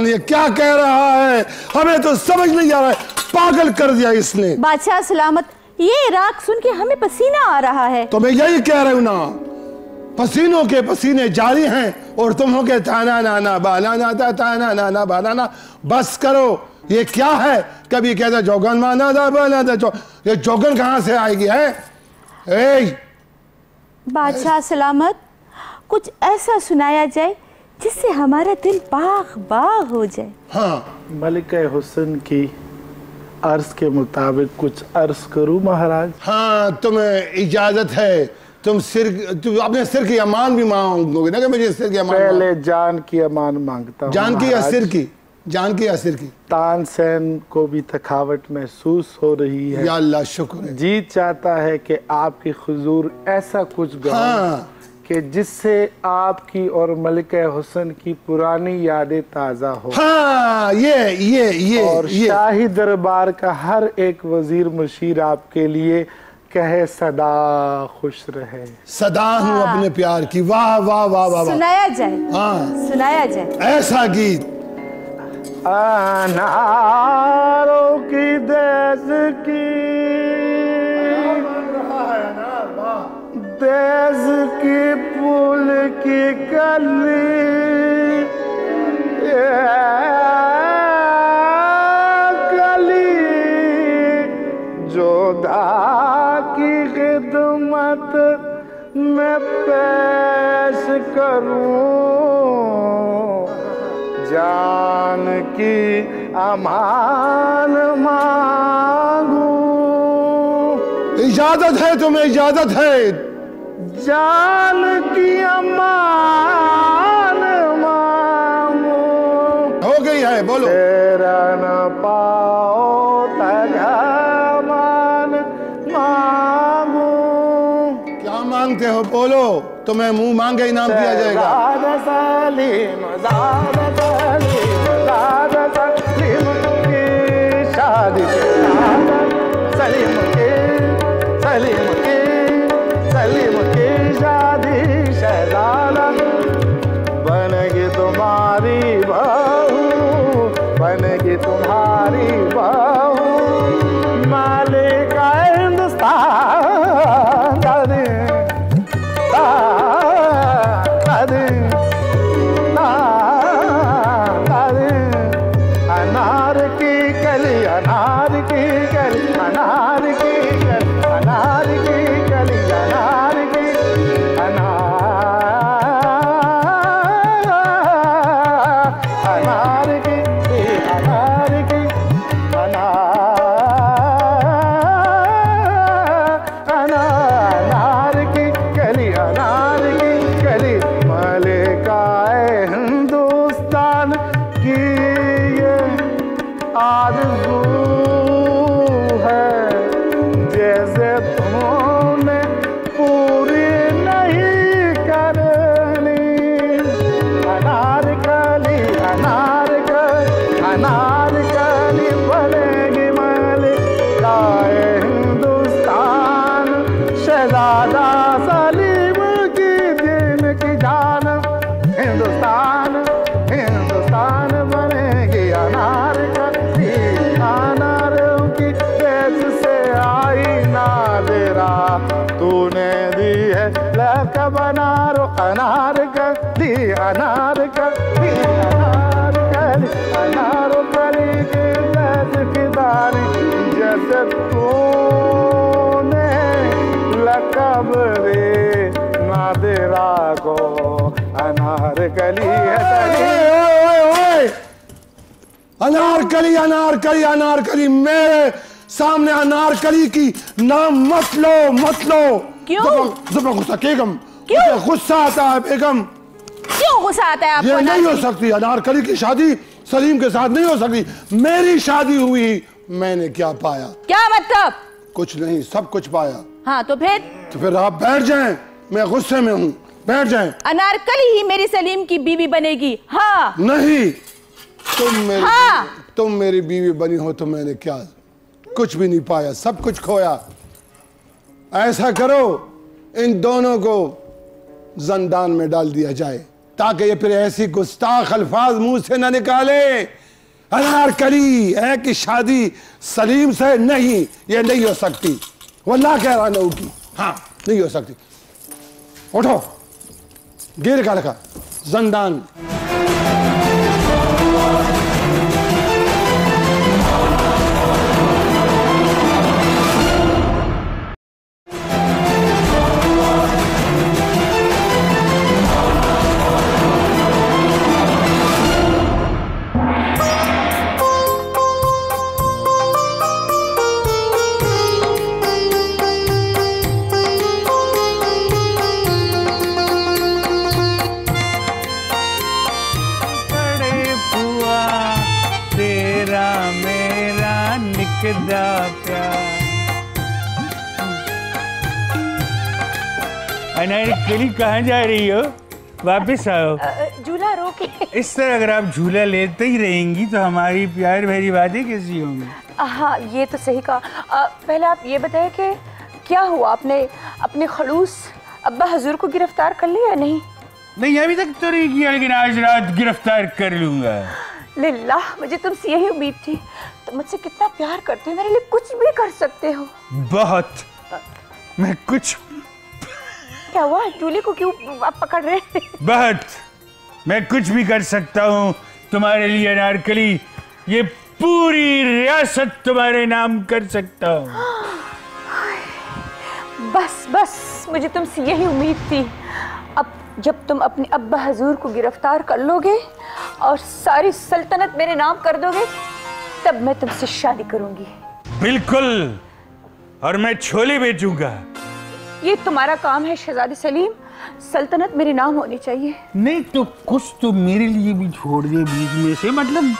ये क्या कह रहा है? हमें तो समझ नहीं आ रहा है। पागल कर दिया इसने। बादशाह सलामत, ये राग सुन के हमें पसीना आ रहा है। तो मैं यही कह रहा हूँ ना, पसीनों के पसीने जारी हैं और तुम हो के ताना नाना बाना नाता ताना नाना बाना ना। बस करो, ये क्या है? कभी कहता जोगन माना था बाना था, ये जोगन कहाँ से आएगी है? बादशाह सलामत, कुछ ऐसा सुनाया जाए जिससे हमारा दिल बाग बाग हो जाए। हाँ, मलिका हुस्न की अर्ज के मुताबिक कुछ अर्ज करूं महाराज? हाँ, तुम्हें इजाजत है। तुम अपने सिर की अमान भी मांगोगे ना कि मुझे सिर की अमान? पहले जान की अमान मांगता हूं। जान की या सिर की? जान की या सिर की? तानसेन को भी थकावट महसूस हो रही है। या अल्लाह शुक्र है। जी चाहता है कि आपकी हुजूर ऐसा कुछ गाओ हाँ। कि जिससे आपकी और मलिका हुस्न की पुरानी यादें ताजा हो। हाँ, ये और शाही दरबार का हर एक वजीर मुशीर आपके लिए कहे सदा खुश रहे। सदा हूँ अपने प्यार की। वाह वाह वाह वाह। सुनाया जाए। हाँ, सुनाया जाए ऐसा गीत। अनारों की देश की, देश की फूल की कली, कली जोधा की खिदमत में पेश करूं, जान की अमान मांगू। इजाजत है तुम्हें, इजाजत है। जान की अमान मांगू। हो गई है, बोलो। तेरा न पाओ तगमान मांगू। क्या मांगते हो? बोलो, तुम्हें मुंह मांगे इनाम दिया जाएगा। सलीम की शादी, सलीम की शादी शहजादा बनेगी तुम्हारी बहू, बनेगी तुम्हारी बहू, मालिका हिंदुस्तान का दिन, अनार की कली, अनार की कली, अनार की कली, अनार की कली, अनार की अनार की अनार की अनार की कली, अनार की कली, मलिकाए हिंदुस्तान की ये आरज़ू है, जैसे तुमने पूरी नहीं करनी। अनारकली, अनारकली, अनारकली बनेगी मलिकाए हिंदुस्तान, शहजादा सलीम की दिन की जान, हिंदुस्तान, हिंदुस्तान बनेगी अनारकली, अनारों की तेज से आई नादिरा, तूने दी है लक़ब अनारो, अनारकली, अनारकली, अनारकली, अनारकली की तेज की दानी, जैसे तूने लक़ब दे नादिरा को, अनारकली है अनारकली, अनारकली, अनारकली। मेरे सामने अनारकली की नाम मत लो, मत लो। क्यों? ज़बरदस्त गुस्सा बेगम। क्यों? गुस्सा आता है बेगम। क्यों गुस्सा आता है आपको? ये नहीं हो सकती। अनारकली की शादी सलीम के साथ नहीं हो सकती। मेरी शादी हुई, मैंने क्या पाया? क्या मतलब? कुछ नहीं, सब कुछ पाया। हाँ तो फिर आप बैठ जाएं, मैं गुस्से में हूँ, बैठ जाएं। अनारकली ही मेरी सलीम की बीवी बनेगी। हाँ नहीं, हाँ। तुम मेरी बीवी बनी हो तो मैंने क्या, कुछ भी नहीं पाया, सब कुछ खोया। ऐसा करो, इन दोनों को जिंदान में डाल दिया जाए ताकि ये फिर ऐसी गुस्ताख अल्फाज मुंह से न निकाले। अनारकली है कि शादी सलीम से नहीं, ये नहीं हो सकती। वल्लाह कह रहा नऊ की, हाँ नहीं हो सकती। उठो, गिर का लगा जंदान। अनारकली कहाँ जा रही हो? वापस आओ। झूला रोके। इस तरह अगर आप झूला लेते ही रहेंगी तो हमारी प्यार भरी बातें कैसी होंगी? हाँ ये तो सही कहा। पहले आप ये बताएं कि क्या हुआ, आपने अपने खड़ूस अब्बा हजूर को गिरफ्तार कर लिया या नहीं? नहीं अभी तक तो नहीं किया, लेकिन आज रात गिरफ्तार कर लूंगा। लिल्लाह, मुझे तुमसे यही उम्मीद थी। तुम मुझसे कितना प्यार करते हो, मेरे लिए कुछ भी कर सकते हो। बहुत। मैं कुछ। क्या हुआ, जूली को क्यों आप पकड़ रहे हैं? बहुत। मैं कुछ भी कर सकता हूँ तुम्हारे लिए अनारकली। ये पूरी रियासत तुम्हारे नाम कर सकता हूँ। बस बस, मुझे तुमसे यही उम्मीद थी। अब जब तुम अपने अब्बा हजूर को गिरफ्तार कर लोगे और सारी सल्तनत मेरे नाम कर दोगे, तब मैं तुमसे शादी करूंगी। बिल्कुल, और मैं छोले बेचूंगा। ये तुम्हारा काम है शहजादी सलीम, सल्तनत मेरे नाम होनी चाहिए। नहीं तो कुछ तो मेरे लिए भी छोड़ दे बीच में से, मतलब।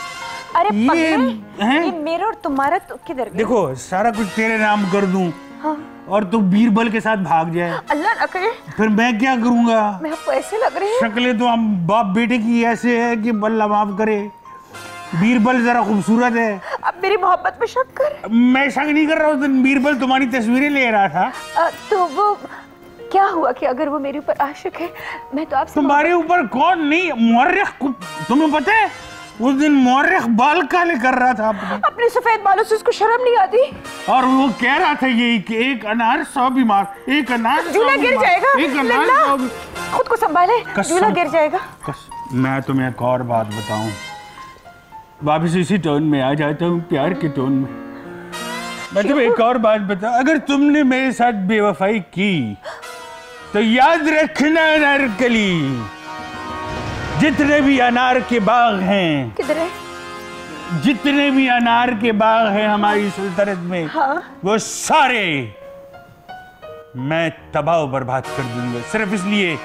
अरे ये मेरा और तुम्हारा तो किधर गया? देखो, सारा कुछ तेरे नाम कर दूं। हाँ। और तू बीरबल के साथ भाग जाए, अल्लाह न करे। फिर मैं क्या करूंगा? मैं आपको ऐसे लग रही है। शक्लें तो हम बाप बेटे की ऐसे है कि अल्लाह माफ करे। बीरबल जरा खूबसूरत है। अब मेरी मोहब्बत में शक कर। मैं शक नहीं कर रहा हूँ, बीरबल तुम्हारी तस्वीरें ले रहा था। तो वो क्या हुआ कि अगर वो मेरे ऊपर आशिक है, मैं तो आपसे। तुम्हारे ऊपर कौन नहीं, मुअर्रिख। तुम्हें पता है उस दिन मुअर्रिख बाल काले कर रहा था अपने सफेद बालों से, उसको शर्म नहीं आती? और वो कह रहा था ये कि एक अनार 100 बीमार, एक अनार झूला गिर जाएगा। एक अनार 100। खुद को संभाले, झूला गिर जाएगा। मैं तुम्हें एक और बात बताऊं, वापिस इसी टोन में आ जाता हूँ, प्यार के टोन में। मैं तुम्हें एक और बात बताऊं, अगर तुमने मेरे साथ बेवफाई की तो याद रखना अनारकली, जितने भी अनार के बाग हैं, किधर है? जितने भी अनार के बाग हैं हमारी सुल्तानत में, हाँ? वो सारे मैं तबाह बर्बाद कर दूंगा, सिर्फ इसलिए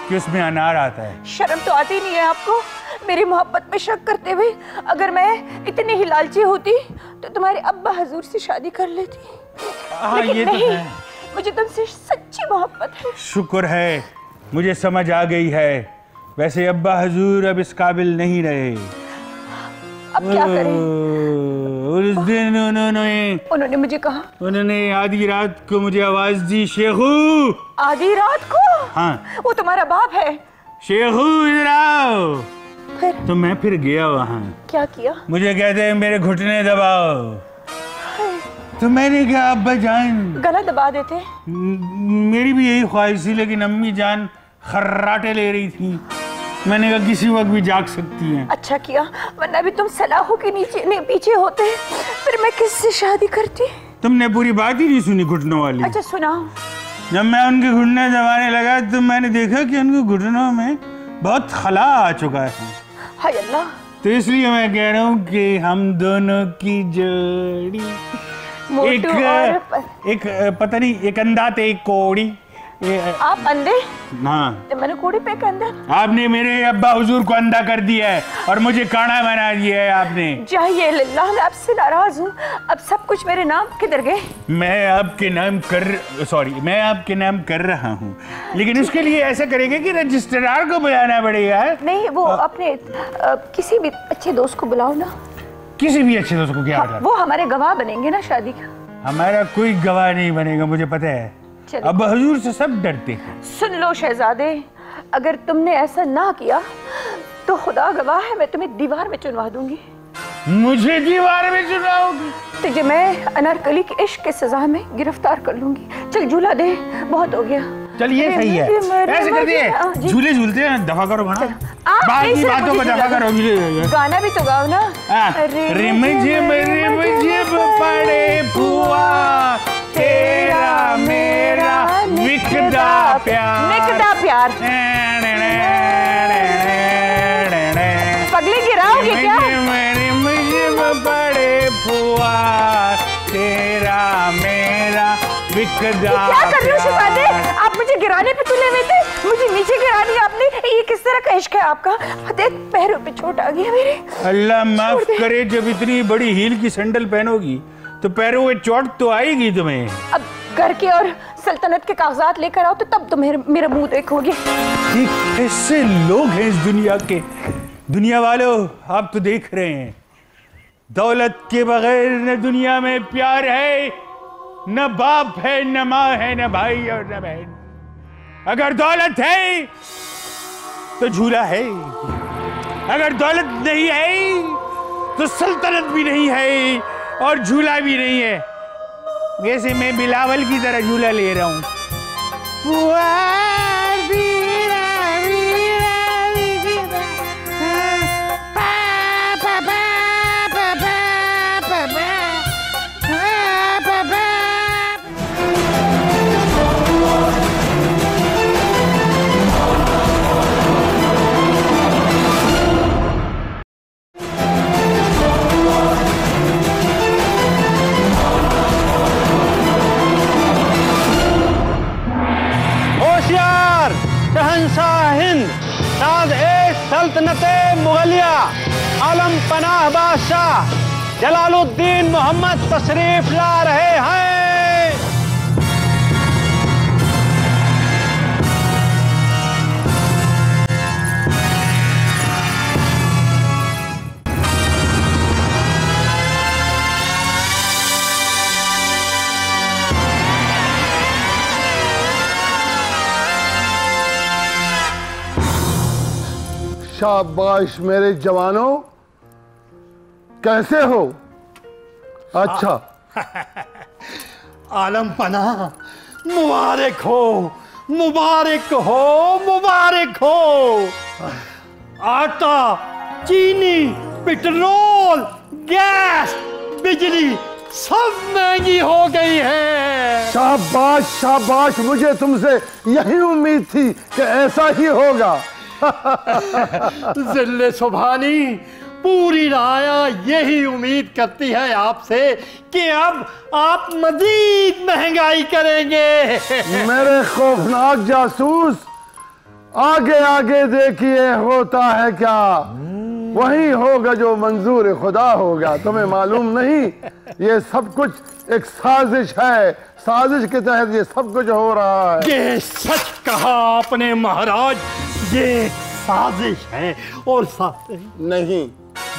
कि उसमें अनार आता है। शर्म तो आती नहीं है आपको मेरी मोहब्बत में शक करते हुए? अगर मैं इतनी ही लालची होती तो तुम्हारे अब्बा हजूर से शादी कर लेती। हाँ, लेकिन ये नहीं, तो है। मुझे तुमसे सच्ची मोहब्बत है। शुक्र है, मुझे समझ आ गई है। वैसे अब्बा हजूर अब इस काबिल नहीं रहे। अब क्या करें? उस दिन उन्होंने मुझे कहा, उन्होंने आधी रात को मुझे आवाज दी, शेखू। आधी रात को? हाँ। वो तुम्हारा बाप है। शेखू इधर आओ। फिर? तो मैं फिर गया वहाँ। क्या किया? मुझे कहते हैं मेरे घुटने दबाओ। तो मैंने कहा अब्बा जान, गला दबा देते। मेरी भी यही ख्वाहिश थी, लेकिन अम्मी जान खर्राटे ले रही थी। मैंने कहा किसी वक्त भी जाग सकती हैं। अच्छा किया, वरना भी तुम सलाखों के नीचे पीछे होते, फिर मैं किससे शादी करती? तुमने पूरी बात ही नहीं सुनी घुटनों वाली। अच्छा सुनाओ। जब मैं उनके घुटने दबाने लगा तो मैंने देखा कि उनके घुटनों में बहुत खला आ चुका है। हाय अल्लाह। तो इसलिए मैं कह रहा हूँ कि हम दोनों की जोड़ी एक पता नहीं, एक अंधा थे एक कोड़ी। आप अंधे? हाँ। तो मैंने कोड़ी पे के अंदर। आपने मेरे अब्बा हुजूर को अंधा कर दिया है और मुझे काना बना दिया है आपने। जाइए लिल्लाह, मैं आपसे नाराज हूँ। अब सब कुछ मेरे नाम किधर गए? मैं आपके नाम कर रहा हूँ, लेकिन उसके लिए ऐसा करेंगे कि रजिस्ट्रार को बुलाना पड़ेगा। नहीं, वो अपने किसी भी अच्छे दोस्त को बुलाओ ना। किसी भी अच्छे दोस्त को? क्या मतलब? वो हमारे गवाह बनेंगे ना शादी का। हमारा कोई गवाह नहीं बनेगा, मुझे पता है। अब हुजूर से सब डरते हैं। सुन लो शहजादे, अगर तुमने ऐसा ना किया तो खुदा गवाह है, मैं तुम्हें दीवार में चुनवा दूंगी। मुझे दीवार में चुनवाओगी? तुझे मैं अनारकली के इश्क के सजा में गिरफ्तार कर लूंगी। चल झूला दे, बहुत हो गया। चल ये सही है, ऐसे कर दिए, झूले झूलते हैं, दफा करो गाना, बाकी बातों को दफा करो। गाना भी तो गाओ ना। रिम झिम पड़े फुआ, तेरा मेरा निकदा प्यार। पगली गिराओगे क्या? रिम झिम पड़े फुआ, तेरा मेरा विकदा। क्या कर रहे हो शहजादे? आप मुझे गिराने पे तुले हुए थे, मुझे नीचे गिरा दिया आपने। ये किस तरह का इश्क है आपका? देख पैरों पे चोट आ गई है मेरे। अल्लाह माफ करे, जब इतनी बड़ी हील की सैंडल पहनोगी तो पैरों में चोट तो आएगी तुम्हें। अब घर के और सल्तनत के कागजात लेकर आओ तो तब तो मेरा मुंह देखोगे। ऐसे लोग हैं इस दुनिया के। दुनिया वालों, आप तो देख रहे हैं, दौलत के बगैर न दुनिया में प्यार है, न बाप है, न माँ है, न भाई और न बहन। अगर दौलत है तो झूला है, अगर दौलत नहीं है तो सल्तनत भी नहीं है और झूला भी नहीं है। वैसे मैं बिलावल की तरह झूला ले रहा हूँ। सल्तनते मुगलिया आलम पनाह बादशाह जलालुद्दीन मोहम्मद तशरीफ ला रहे हैं। शाबाश मेरे जवानों, कैसे हो? अच्छा आलम पनाह मुबारक हो, मुबारक हो, मुबारक हो। आटा, चीनी, पेट्रोल, गैस, बिजली सब महंगी हो गई है। शाबाश शाबाश, मुझे तुमसे यही उम्मीद थी कि ऐसा ही होगा। जिल्ले सुभानी, पूरी राया यही उम्मीद करती है आपसे कि अब आप मजीद महंगाई करेंगे। मेरे खौफनाक जासूस, आगे आगे देखिए होता है क्या। वही होगा जो मंजूर खुदा होगा। तुम्हें मालूम नहीं, ये सब कुछ एक साजिश है। साजिश के तहत ये सब कुछ हो रहा है। ये सच कहा आपने महाराज, ये साजिश है। और साजिश नहीं,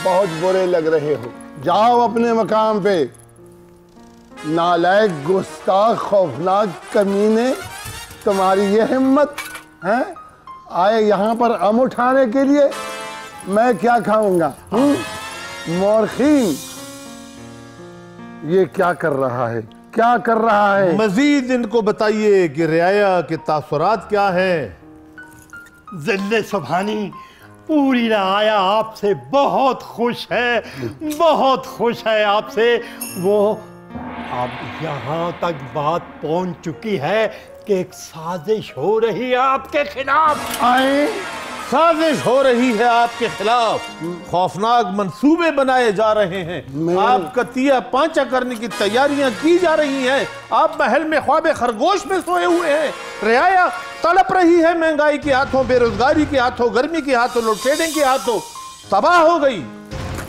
बहुत बुरे लग रहे हो। जाओ अपने मकाम पे। नालायक, गुस्ताख, खौफनाक कमीने, तुम्हारी ये हिम्मत है आए यहाँ पर अम उठाने के लिए। मैं क्या खाऊंगा? मोरखीन, ये क्या कर रहा है? क्या कर रहा है? मजीद इनको बताइए कि रियाया के तासुरात क्या है। जिल्ले सुभानी, पूरी राया आपसे बहुत खुश है, बहुत खुश है आपसे। वो अब यहाँ तक बात पहुँच चुकी है कि एक साजिश हो रही है आपके खिलाफ। आए, साजिश हो रही है आपके खिलाफ, खौफनाक मंसूबे बनाए जा रहे हैं, आपका तिया पांचा करने की तैयारियां की जा रही हैं। आप महल में ख्वाबे खरगोश में सोए हुए हैं। रियाया तड़प रही है महंगाई के हाथों, बेरोजगारी के हाथों, गर्मी के हाथों, लोड शेडिंग के हाथों, तबाह हो गई।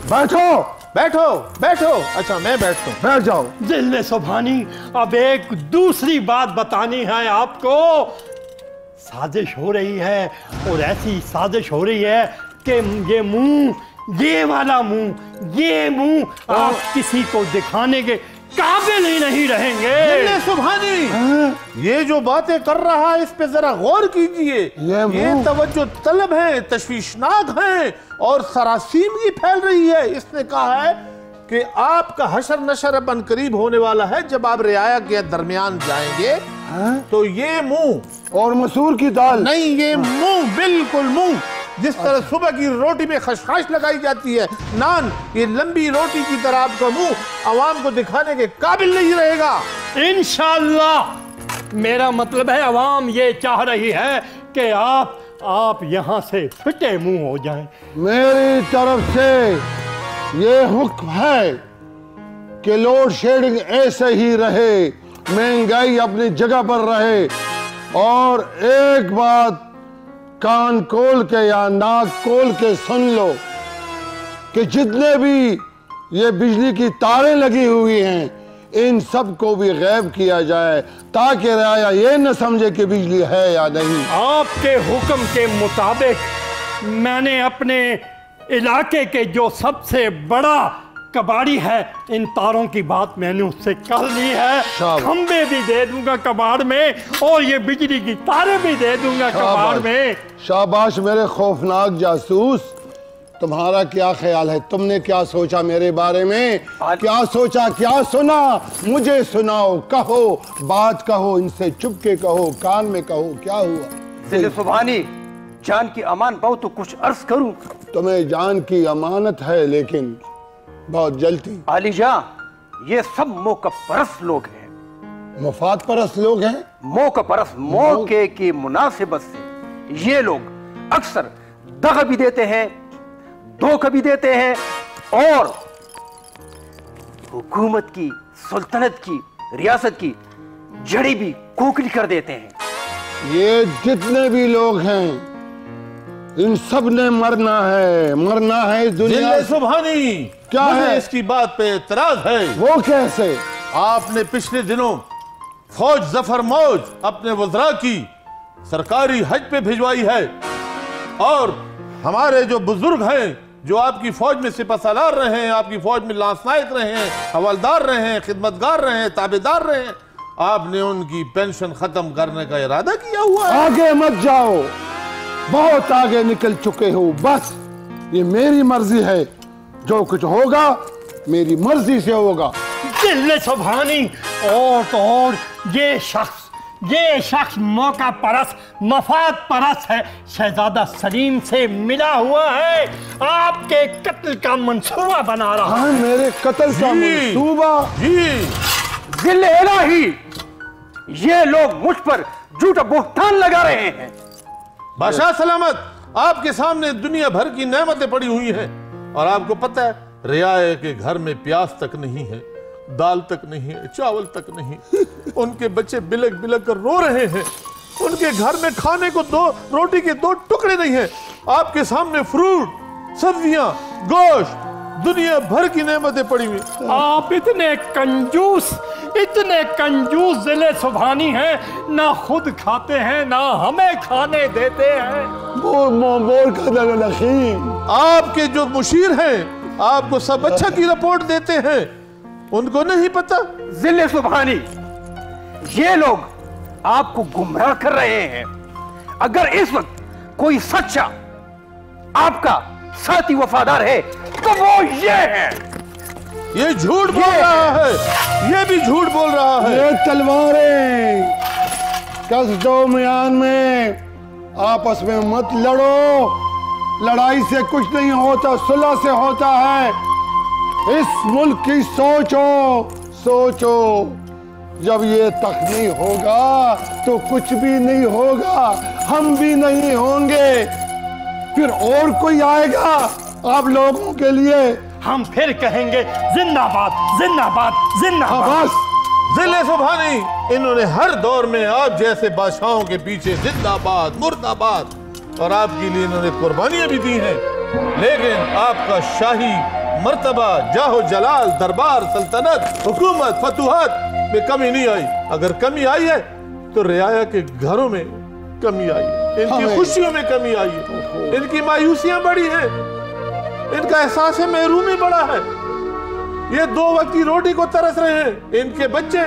बैठो बैठो बैठो। अच्छा मैं बैठता हूँ। बैठ जाओ। जिल्ले सुभानी, अब एक दूसरी बात बतानी है आपको। साजिश हो रही है, और ऐसी साजिश हो रही है कि ये मुंह, ये वाला मुंह, ये मुंह आप किसी को दिखाने के काबिल ही नहीं रहेंगे। सुभानी, ये जो बातें कर रहा है इस पे जरा गौर कीजिए। ये तवज्जो तलब है, तशवीशनाक है और सरासीमगी फैल रही है। इसने कहा है कि आपका हशर नशर अब करीब होने वाला है। जब आप रियाया के दरमियान जाएंगे तो ये मुंह और मसूर की दाल नहीं, ये मुंह, बिल्कुल मुंह। जिस तरह सुबह की रोटी में खशखश लगाई जाती है, नान, ये लंबी रोटी की तरह आपका मुंह अवाम को दिखाने के काबिल नहीं रहेगा। इंशाअल्लाह। मेरा मतलब है अवाम ये चाह रही है कि आप यहाँ से फिटे मुंह हो जाएं। मेरी तरफ से ये हुक्म है कि लोड शेडिंग ऐसे ही रहे, महंगाई अपनी जगह पर रहे, और एक बात कान खोल के या नाक खोल के सुन लो कि जितने भी ये बिजली की तारें लगी हुई हैं, इन सब को भी गायब किया जाए ताकि राया ये न समझे कि बिजली है या नहीं। आपके हुक्म के मुताबिक मैंने अपने इलाके के जो सबसे बड़ा कबाड़ी है, इन तारों की बात मैंने उससे कर ली है। खंबे भी दे दूंगा कबाड़ में, और ये बिजली की तारें भी दे दूंगा कबाड़ में। शाबाश मेरे खौफनाक जासूस। तुम्हारा क्या ख्याल है? तुमने क्या सोचा मेरे बारे में? क्या सोचा, क्या सुना? मुझे सुनाओ, कहो, बात कहो, इनसे चुप के कहो, कान में कहो, क्या हुआ? ज़िले सुभानी, जान की अमान पाओ तो कुछ अर्ज करूं। तुम्हें जान की अमानत है, लेकिन बहुत जल्दी। आलीजा, ये सब मौका परस्त लोग हैं। मुफाद परस्त लोग हैं? मौका परस्त, मौके की मुनासिबत से ये लोग अक्सर दगा भी देते हैं, धोखा भी देते हैं, और हुकूमत की, सुल्तनत की, रियासत की जड़ी भी खोखली कर देते हैं। ये जितने भी लोग हैं, इन सब ने मरना है इस दुनिया। सुभानी, क्या है? इसकी बात पे एतराज है। वो कैसे? आपने पिछले दिनों फौज जफर मौज अपने वज़रा की सरकारी हज पे भिजवाई है, और हमारे जो बुजुर्ग हैं, जो आपकी फौज में सिपहसालार रहे हैं, आपकी फौज में लांसनायक रहे हैं, हवलदार रहे हैं, खिदमतगार रहे हैं, ताबेदार रहे हैं, आपने उनकी पेंशन खत्म करने का इरादा किया हुआ है। आगे मत जाओ, बहुत आगे निकल चुके हो। बस ये मेरी मर्जी है, जो कुछ होगा मेरी मर्जी से होगा। ज़िले सुभानी, और तो और ये शख्स मौका परस्त, मफाद परस्त है। शहजादा सलीम से मिला हुआ है, आपके कत्ल का मंसूबा बना रहा है। मेरे कत्ल का मंसूबा? जी। ज़िले इलाही, ये लोग मुझ पर झूठा बोहतान लगा रहे हैं। बादशाह सलामत, आपके सामने दुनिया भर की नेमतें पड़ी हुई हैं, और आपको पता है रियाया के घर में प्याज तक नहीं है, दाल तक नहीं है, चावल तक नहीं। उनके बच्चे बिलक बिलक कर रो रहे हैं। उनके घर में खाने को रोटी के 2 टुकड़े नहीं है। आपके सामने फ्रूट, सब्जियां, गोश्त, दुनिया भर की नेमतें पड़ी हुई। आप इतने कंजूस ज़िले सुभानी हैं, ना खुद खाते हैं, ना हमें खाने देते हैं। आपके जो मुशीर हैं, आपको सब अच्छा की रिपोर्ट देते हैं, उनको नहीं पता। ज़िले सुभानी, ये लोग आपको गुमराह कर रहे हैं। अगर इस वक्त कोई सच्चा आपका साथी वफादार है तो वो ये है। ये झूठ बोल रहा है, ये भी झूठ बोल रहा है। ये तलवारें कस दो म्यान में, आपस में मत लड़ो। लड़ाई से कुछ नहीं होता, सुलह से होता है। इस मुल्क की सोचो। जब ये तक नहीं होगा तो कुछ भी नहीं होगा, हम भी नहीं होंगे। फिर और कोई आएगा आप लोगों के लिए। हम फिर कहेंगे जिंदाबाद, जिंदाबाद, जिंदाबाद। ज़िले सुभानी, इन्होंने हर दौर में आप जैसे बादशाहों के पीछे जिंदाबाद, मुर्दाबाद, और आपके लिए इन्होंने कुर्बानियां भी दी हैं, लेकिन आपका शाही मर्तबा, जाहो जलाल, दरबार, सल्तनत, हुकूमत, फतूहात में कमी नहीं आई। अगर कमी आई है तो रियाया के घरों में कमी आई है, इनकी खुशियों में कमी आई है, इनकी मायूसियां बढ़ी हैं, इनका एहसास महरूमी बड़ा है। ये 2 वक्त की रोटी को तरस रहे हैं। इनके बच्चे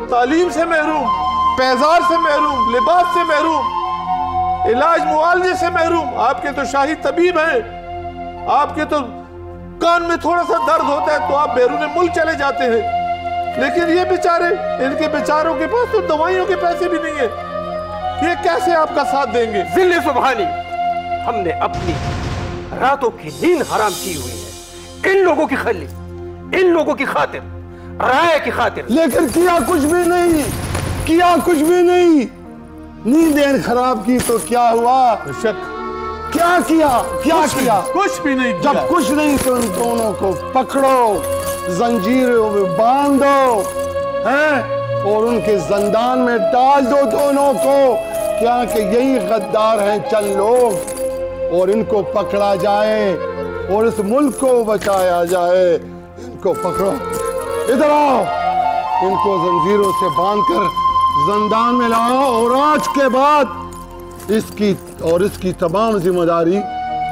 तालीम से महरूम, पैजार से महरूम, लिबास से महरूम, इलाज मुआवजे से महरूम। आपके तो शाही तबीब हैं, आपके तो कान में थोड़ा सा दर्द होता है तो आप बैरून मुल्क चले जाते हैं। लेकिन ये बेचारे, इनके बेचारों के पास तो दवाइयों के पैसे भी नहीं है, ये कैसे आपका साथ देंगे? जिले सुभानी, हमने अपनी रातों की नींद हराम की हुई है इन लोगों की खली, इन लोगों की खातिर, राय की खातिर। लेकिन किया कुछ भी नहीं, किया कुछ भी नहीं। नींदें खराब की तो क्या हुआ? शक क्या किया? क्या किया? कुछ भी नहीं किया। जब कुछ नहीं तो उन दोनों को पकड़ो, जंजीरों में बांधो, हैं, और उनके जिंदान में डाल दो दोनों को। क्या कि यही गद्दार हैं चंद लोग, और इनको पकड़ा जाए और इस मुल्क को बचाया जाए। इनको पकड़ो, इधर आओ, इनको जंजीरों से बांधकर जिंदान में लाओ, और आज के बाद इसकी तमाम जिम्मेदारी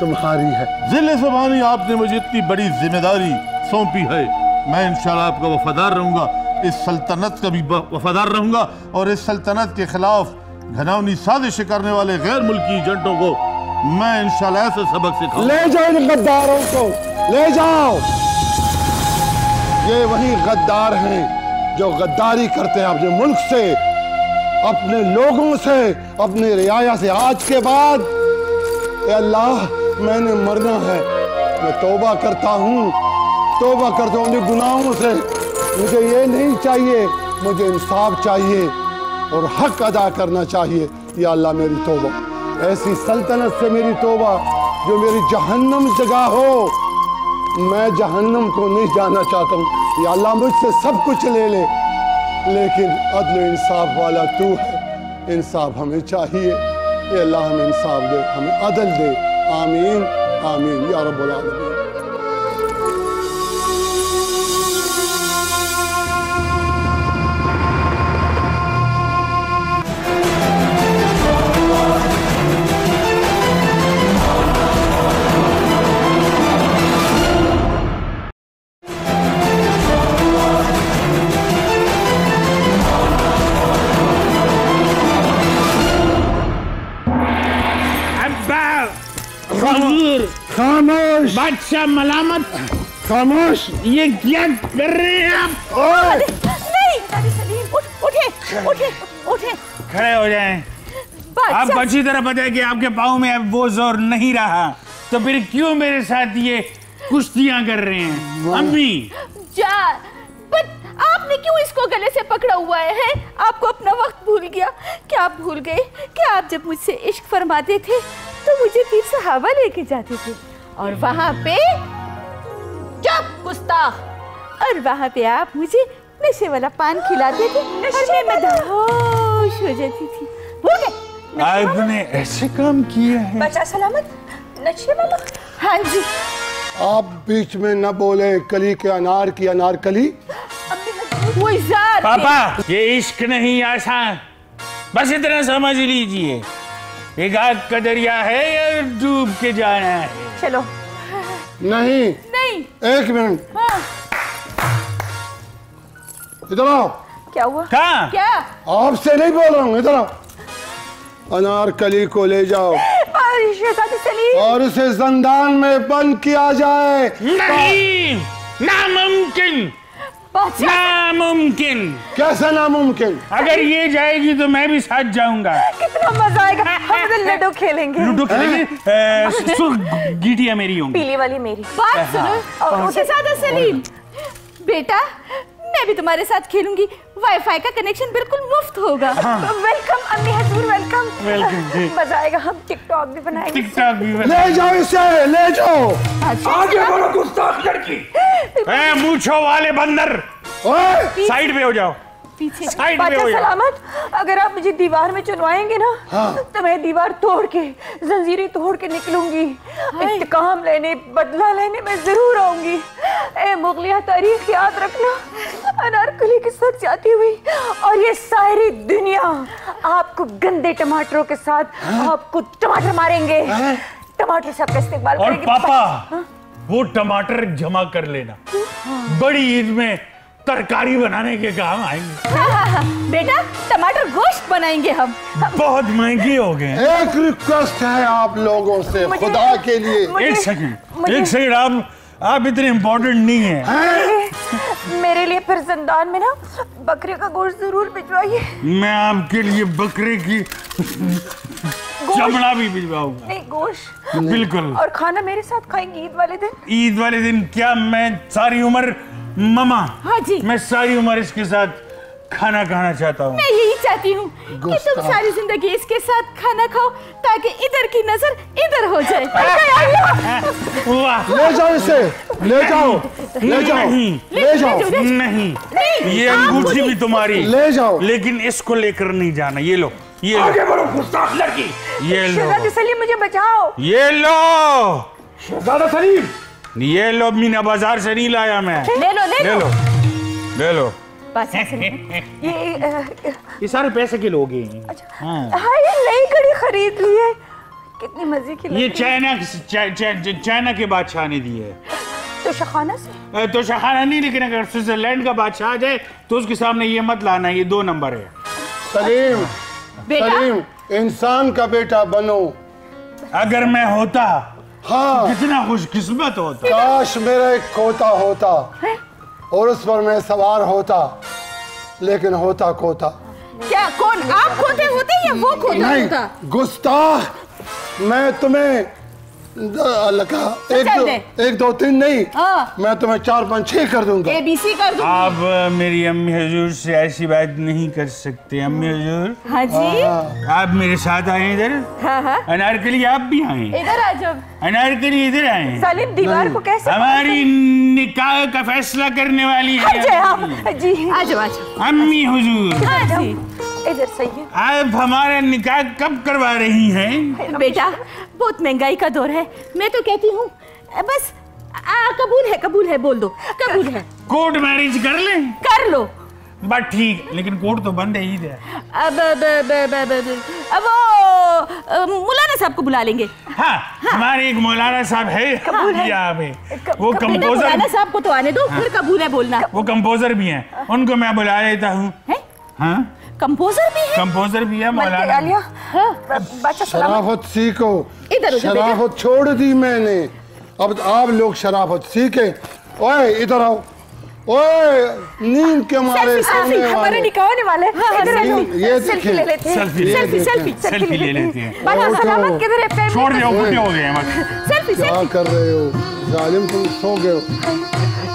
तुम्हारी है। जिले सुभानी, आपने मुझे इतनी बड़ी जिम्मेदारी सौंपी है, मैं इंशाल्लाह आपका वफादार रहूंगा, इस सल्तनत का भी वफादार रहूंगा, और इस सल्तनत के खिलाफ घिनौनी साजिश करने वाले गैर मुल्की एजेंटों को मैं इंशाल्लाह ऐसे सबक सिखाऊंगा। ले जाओ इन गद्दारों को, ले जाओ। ये वही गद्दार हैं जो गद्दारी करते हैं अपने मुल्क से, अपने लोगों से, अपने रियाया से। आज के बाद ए अल्लाह, मैंने मरना है, मैं तौबा करता हूँ अपने गुनाहों से। मुझे ये नहीं चाहिए, मुझे इंसाफ चाहिए और हक अदा करना चाहिए। या अल्लाह, मेरी तौबा, ऐसी सल्तनत से मेरी तौबा जो मेरी जहन्नम जगह हो। मैं जहन्नम को नहीं जाना चाहता हूँ। या अल्लाह, मुझसे सब कुछ ले ले, लेकिन अदल इंसाफ वाला तू है, इंसाफ हमें चाहिए। ये अल्लाह हमें इंसाफ दे, हमें अदल दे। आमीन आमीन या रब्बुल आलमीन। खामोश बादशाह मलामत, खामोश। ये क्या कर रहे हैं आप? नहीं सलीम, उठे। खड़े हो जाएं। आपको अच्छी तरह पता है कि आपके पाँव में अब वो जोर नहीं रहा, तो फिर क्यों मेरे साथ ये कुश्तियां कर रहे हैं? अम्मी जान, पर आपने क्यों इसको गले से पकड़ा हुआ है? आपको अपना वक्त भूल गया? क्या आप भूल गए कि आप जब मुझसे इश्क फरमाते थे तो मुझे पीर सहाबा लेके जाते थे, और वहाँ पे चुप गुस्ताख, और वहाँ पे आप मुझे नशे वाला पान खिलाते थे और मैं बेहोश हो जाती थी। भूल गए? आपने ऐसे काम किए हैं? बचा सलामत, नशे वाला। हाँ जी। आप बीच में न बोले, कली के अनार की अनारकली। पापा, ये इश्क नहीं आसान, बस इतना समझ लीजिए। एक आग का दरिया है या डूब के जाना है? चलो। नहीं, एक मिनट। हाँ। इधर आओ। क्या हुआ? कहाँ? क्या? आपसे नहीं बोल रहा हूँ, इधर आओ। अनारकली को ले जाओ और उसे जिंदान में बंद किया जाए। नहीं, नामुमकिन, नामुमकिन। कैसे नामुमकिन? अगर ये जाएगी तो मैं भी साथ जाऊंगा। कितना मजा आएगा, हम तो लूडो खेलेंगे। लूडो खेलेंगे? सुर्ख गीटियां मेरी होंगी, पीली वाली मेरी। बात सुनो, और उसके साथ सलीम बेटा, मैं भी तुम्हारे साथ खेलूंगी। वाईफाई का कनेक्शन बिल्कुल मुफ्त होगा। वेलकम अम्मी हजूर, वेलकम। मजा आएगा, हम टिकटॉक भी बनाएंगे। टिकटॉक भी ले जाओ इसे, ले जाओ। आगे बढ़ो गुस्ताख लड़की। मूंछों वाले बंदर, साइड पे हो जाओ, पीछे। साइड पे हो जाओ। सलामत, अगर आप मुझे दीवार में चुनवाएंगे ना, तो मैं दीवार तोड़ के, जंजीरें तोड़ के निकलूंगी। इंतकाम लेने, बदला लेने में जरूर आऊंगी। ए मुगलिया तारीख याद रखना, अनारकली के साथ जाती हुई, और ये सारी दुनिया आपको गंदे टमाटरों के साथ आपको टमाटर मारेंगे। टमाटर से आपका इस्तेमाल करेंगे। और पापा, वो टमाटर जमा कर लेना, बड़ी ईद में तरकारी बनाने के काम आएंगे। बेटा, टमाटर गोश्त बनाएंगे हम। बहुत महंगे हो गए। एक रिक्वेस्ट है आप लोगों से, खुदा के लिए। एक सेकंड, आप इतने इम्पोर्टेंट नहीं है। मेरे लिए फिर जिंदान में ना बकरे का गोश्त जरूर भिजवाइए। मैं आपके लिए बकरे की चमड़ा भी भिजवाऊंगा। नहीं, गोश्त बिल्कुल। और खाना मेरे साथ खाएंगे ईद वाले दिन। ईद वाले दिन क्या? मैं सारी उम्र मामा, हाँ जी, मैं सारी उम्र इसके साथ खाना खाना चाहता हूँ। मैं यही चाहती हूँ कि तुम सारी जिंदगी इसके साथ खाना खाओ ताकि इधर की नजर इधर हो जाए। वाह, ले जाओ इसे, ले जाओ, ले जाओ, नहीं, ले जाओ, नहीं, ये अंगूठी भी तुम्हारी, ले जाओ, लेकिन इसको लेकर नहीं जाना। ये लो, ये लो, आगे बढ़ो गुस्ताख लड़की। ये लो, शहजादी सलीम मुझे बचाओ। ये लो, शहजादा सलीम, ये लो, मीना बाजार से नहीं लाया मैं। ले लो, ले ले लो। लो, ले लो। बस ऐसे ये सारे पैसे के लोग हैं। हाँ, ये नई घड़ी खरीद ली है, कितनी मजे की लग ये रही है। चाइना के बादशाह ने दी है। तो शखाना से? तो शहाना नहीं, लेकिन अगर स्विट्जरलैंड का बादशाह आ जाए तो उसके सामने ये मत लाना, ये 2 नंबर है। सलीम, सलीम, इंसान का बेटा बनो। अगर मैं होता, हाँ, कितना खुशकिस्मत होता। काश मेरा एक खोता होता और उस पर मैं सवार होता, लेकिन होता खोता। क्या? कौन? आप खोते होते या वो खोता नहीं, होता? गुस्ताख, मैं तुम्हें एक दो तीन नहीं, हाँ। मैं तुम्हें 4 5 6 कर दूंगा। ABC कर दूंगी। आप मेरी अम्मी हुजूर से ऐसी बात नहीं कर सकते। अम्मी हुजूर, हाँ जी, आप मेरे साथ आए इधर। हाँ हाँ, अनारकली आप भी आए। इधर आ जाओ। अनारकली इधर आए। सलीम दीवार को कैसे? हमारी निकाह का फैसला करने वाली हाँ जी, है हाँ जी, आ जाओ, आ जाओ। अम्मी हुजूर। हाँ जी। इधर सही है। आप हमारा निकाह कब करवा रही हैं? बेटा, बहुत महंगाई का दौर है, मैं तो कहती हूँ बस कबूल है, कबूल है, बोल दो कबूल है। कोर्ट मैरिज कर लें? कर लो। बट ठीक, लेकिन कोर्ट तो बंद है, ईद है। अब वो मौलाना साहब को बुला लेंगे। हाँ, हमारे एक मौलाना साहब है यहाँ पे, वो बेटा, कंपोजर। मौलाना साहब को तो आने दो, फिर कबूल है बोलना। वो कंपोजर भी हैं, उनको मैं बुला लेता हूँ। हाँ, कंपोजर भी है? कंपोजर भी है मौलाना। आलिया, बच्चा सलामत। शराफत सीखो। इधर शराफत छोड़ दी मैंने, अब आप लोग शराफत सीखे। ओए इधर आओ, ओए नींद के मारे सोने हमारे वाले। निकाह होने वाले हैं। इधर आ जाओ, ये सेल्फी देखें। ले लेते हैं। सेल्फी ले लेते हैं। बच्चा सलामत किधर है? फैमिली छोड़ का- दो, बुढ़े हो गए हैं मत। सेल्फी क्या कर रहे हो जालिम, तुम सो गए हो।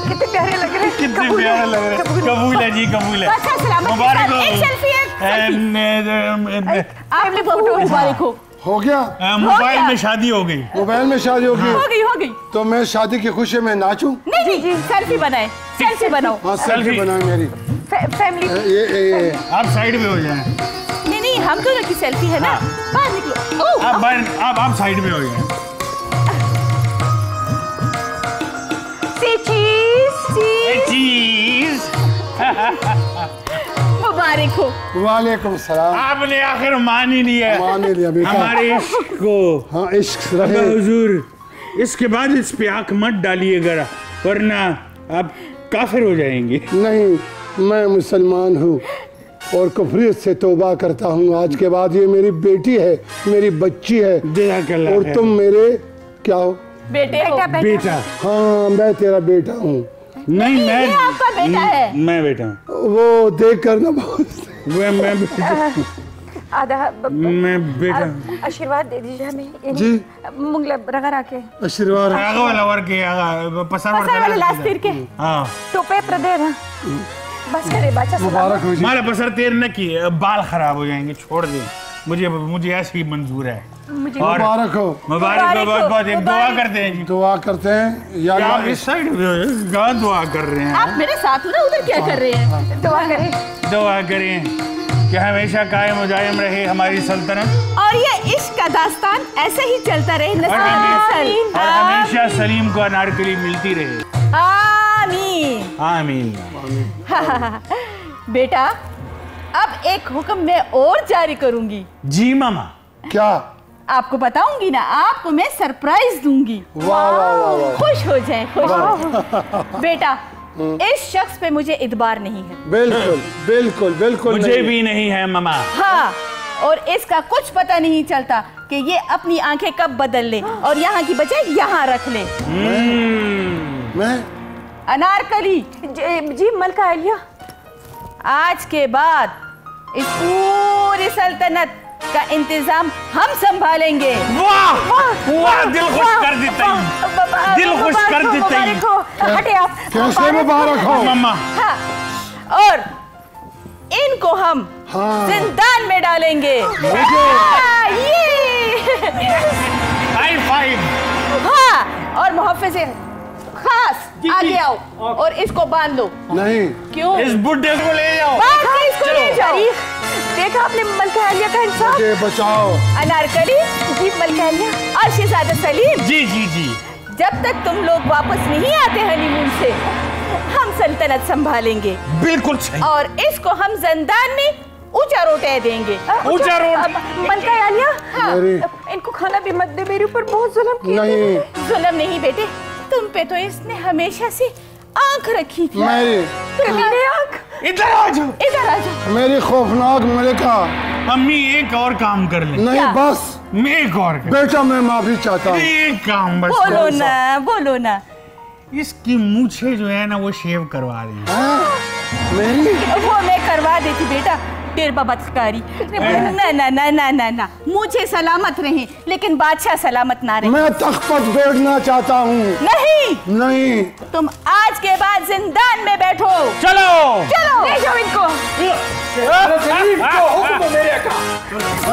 कितने प्यारे लग रहे हैं। कितने कबूल है, प्यारा लग रहा है। कबूल है जी, कबूल है। बच्चा सलामत के मुबारक साथ हो। एक सेल्फी, एक सेल्फी। आपने फोटो मुबारक हो गया? मोबाइल में शादी हो गई। मोबाइल में शादी हो गई? हो गई। तो मैं शादी की खुशी में नाचूं? नहीं जी, सेल्फी बनाए, सेल्फी बनाओ। हाँ, सेल्फी बनाए मेरी। फैमिली। ये आप साइड में हो जाएं। नहीं, हम दोनों की सेल्फी है ना। बाहर निकलो। आप साइड में हो जाएं। चीज। मुबारक हो। वालेकुम सलाम। आपने आखिर मान ही लिया। मान ही लिया बेटा। हमारे इश्क को। हाँ, इश्क रहे। हुजूर, इसके बाद इस पे आंख मत डालिएगा, वरना आप काफिर हो जाएंगे। नहीं, मैं मुसलमान हूँ और कुफरियत से तौबा करता हूँ। आज के बाद ये मेरी बेटी है, मेरी बच्ची है, और तुम मेरे क्या हो? बेटे हो। बेटा। हाँ, मैं तेरा बेटा हूँ। नहीं, मैं ये आपका बेटा है। मैं बेटा हूँ। वो देख कर ना बहुत मैं बेटा। आधा मैं बेटा। आशीर्वाद दे दीजिए हमें। जी। मुंगला रगा राके। आशीर्वाद। आगा वाला वर के आगा पसार वाला लास्ट तीर के। हाँ। टोपे प्रदे ना। बस करे बच्चा मुबारक हो जी। माला पसर तेर न किए, बाल खराब हो जाएंगे, छोड़ दे। मुझे ऐसे ही मंजूर है। और मुबारक हो। मुबारक हो, बहुत बहुत। एक दुआ करते हैं जी। दुआ करते हैं या आप इस साइड में कहाँ दुआ कर रहे हैं? आप मेरे साथ हो ना, उधर क्या कर रहे हैं? दुआ करें। दुआ करें कि हमेशा कायम व दायम रहे हमारी सल्तनत, और ये इश्क का दास्तान ऐसे ही चलता रहे नस्ल और हमेशा सलीम को अनारकली मिलती रहे। आमीन। आमीन। बेटा, अब एक हुक्म मैं और जारी करूंगी। जी मामा। क्या? आपको बताऊंगी ना, आपको मैं सरप्राइज दूंगी। वाह वाह वाह वाह। खुश हो जाए, खुश हो। बेटा, इस शख्स पे मुझे इतबार नहीं है। बिल्कुल बिल्कुल बिल्कुल। मुझे भी नहीं है मामा। हाँ, और इसका कुछ पता नहीं चलता कि ये अपनी आंखें कब बदल ले और यहाँ की बजाय यहाँ रख ले। मैं अनारकली। जी मलका आलिया, आज के बाद इस पूरी सल्तनत का इंतजाम हम संभालेंगे। वाह वाह, दिल खुश कर देता है, दिल खुश कर देता है। हटे आप। कैसे मुबारक हो मम्मा। हाँ, और इनको हम जिंदान में डालेंगे। High five. हाँ, और मुहफ्फिज़ खास आगे आओ और इसको बांध लो। नहीं, क्यों? इस बुड्ढे को ले जाओ, बांध के इसको ले जाओ। देखा आपने मलका आलिया का इंसाफ। मुझे बचाओ। अनारकली। जी मलका आलिया। और शहजादा सलीम, जी जी जी। जब तक तुम लोग वापस नहीं आते हनीमून से, हम सल्तनत संभालेंगे। बिल्कुल सही। और इसको हम जिंदान में ऊंचा रोटे देंगे। ऊंचा रोट। मलका आलिया, हाँ। इनको खाना भी मत दे, मेरे ऊपर बहुत जुल्म किया। नहीं, जुल्म नहीं बेटे, तुम पे तो इसने हमेशा से आंख रखी थी। मेरी आंख। इधर आ जाओ, इधर आ जाओ। मेरी खौफनाक मलिका। अम्मी एक और काम कर ले। नहीं क्या? बस मैं एक और कर। बेटा, मैं माफी चाहता हूँ। एक काम बस। बोलो ना, बोलो ना। इसकी मूछें जो है ना वो शेव करवा रही है। मेरी वो मैं करवा देती बेटा, देर बदकारी। ना ना ना ना ना ना, मुझे सलामत रहे लेकिन बादशाह सलामत ना रहे। मैं तख्त पर बैठना चाहता हूँ। नहीं, नहीं, तुम आज के बाद जिंदान में बैठो। चलो चलो ले जाओ इनको।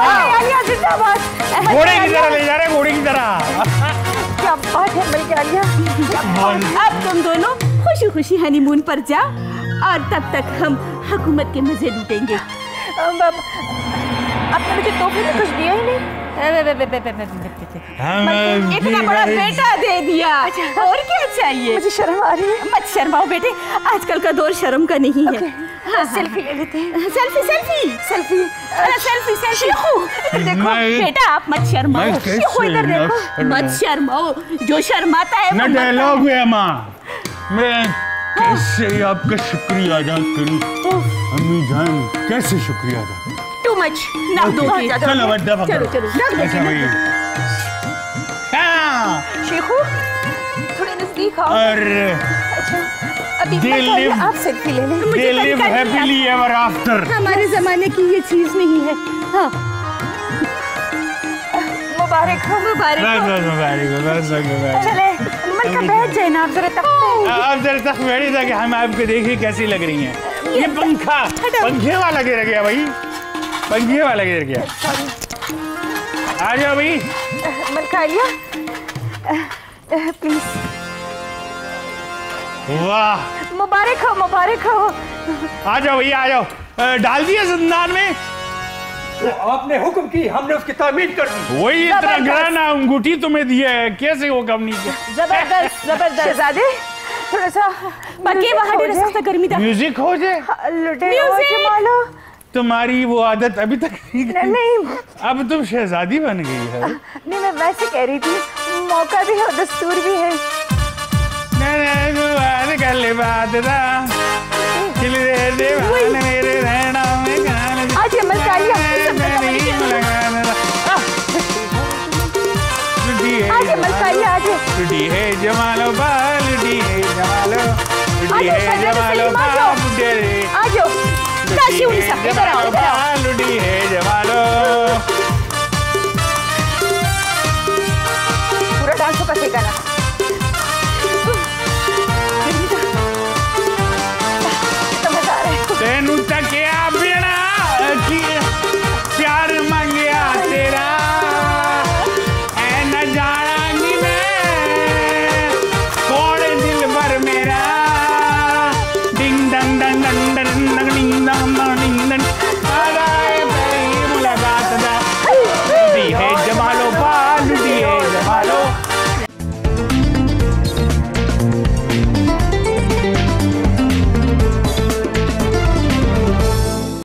आलिया जिंदाबाद। घोड़े की तरह ले जा रहे, घोड़े की तरह। क्या बात है मलका आलिया। अब तुम दोनों खुशी खुशी हनीमून पर जाओ और तब तक हम हुकूमत के मजे लूटेंगे। आपने मुझे तोहफे में कुछ दिया ही नहीं। इतना बड़ा बेटा दे दिया, और क्या चाहिए? मुझे शर्म आ रही है। मत शर्माओ बेटे, आजकल का दौर शर्म का नहीं है। हाँ, सेल्फी ले लेते हैं। Selfie selfie selfie selfie selfie. देखो बेटा, आप मत शर्माओ। इधर देखो। मत शर्माओ, जो शर्माता है ना वो डायलॉग है माँ। मैं कैसे आपका शुक्रिया अदा करूँ अम्मी जान, कैसे शुक्रिया अदा करूँ? टू मच ना दो। चलो बड्डा पकड़ो। चलो चलो अच्छा भाई। हाँ। शेखू, थोड़े नजदीक आओ। और अच्छा, अभी They मलका आलिया, live- आप सेल्फी ले लें। they live happily ever after। हमारे जमाने की ये चीज नहीं है। हाँ, मुबारक हो। मुबारक हो। बस मुबारक हो, बस मुबारक। चले मलका, बैठ जाए ना आप जरा तख्त पे। आप जरा तक बैठी था कि हम आपको देखिए कैसी लग रही हैं। ये पंखा, पंखे वाला गिर गया भाई, पंखे वाला गिर गया। आ जाओ भाई। मलका आलिया, प्लीज। वाह, मुबारक हो, मुबारक हो। आ जाओ भैया, आ जाओ। डाल दिया जिंदान में। आपने हुक्म की, हमने उसकी तामीर कर दी। वही इतना घराना अंगूठी तुम्हें दिया है, कैसे वो कम नहीं किया? जबरदस्त जबरदस्त। शहजादे, थोड़ा सा बाकी वहाँ ढेर सख्त गर्मी था। म्यूजिक हो जाए। लुटे Music! जमालो। तुम्हारी वो आदत अभी तक नहीं गई। नहीं अब तुम शहजादी बन गई है। नहीं, मैं वैसे कह रही थी, मौका भी है और दस्तूर भी है। कर ले बात दा, खिल दे दीवान मेरे रहना में गान। आज ये मलका आलिया, आज ये मलका आलिया, आज ये। लुटी है जमालो बाल, लुटी है जमालो, लुटी है जमालो बाल, बुड्ढे रे। आ जाओ। काशी उड़ीसा, इधर आओ, इधर आओ।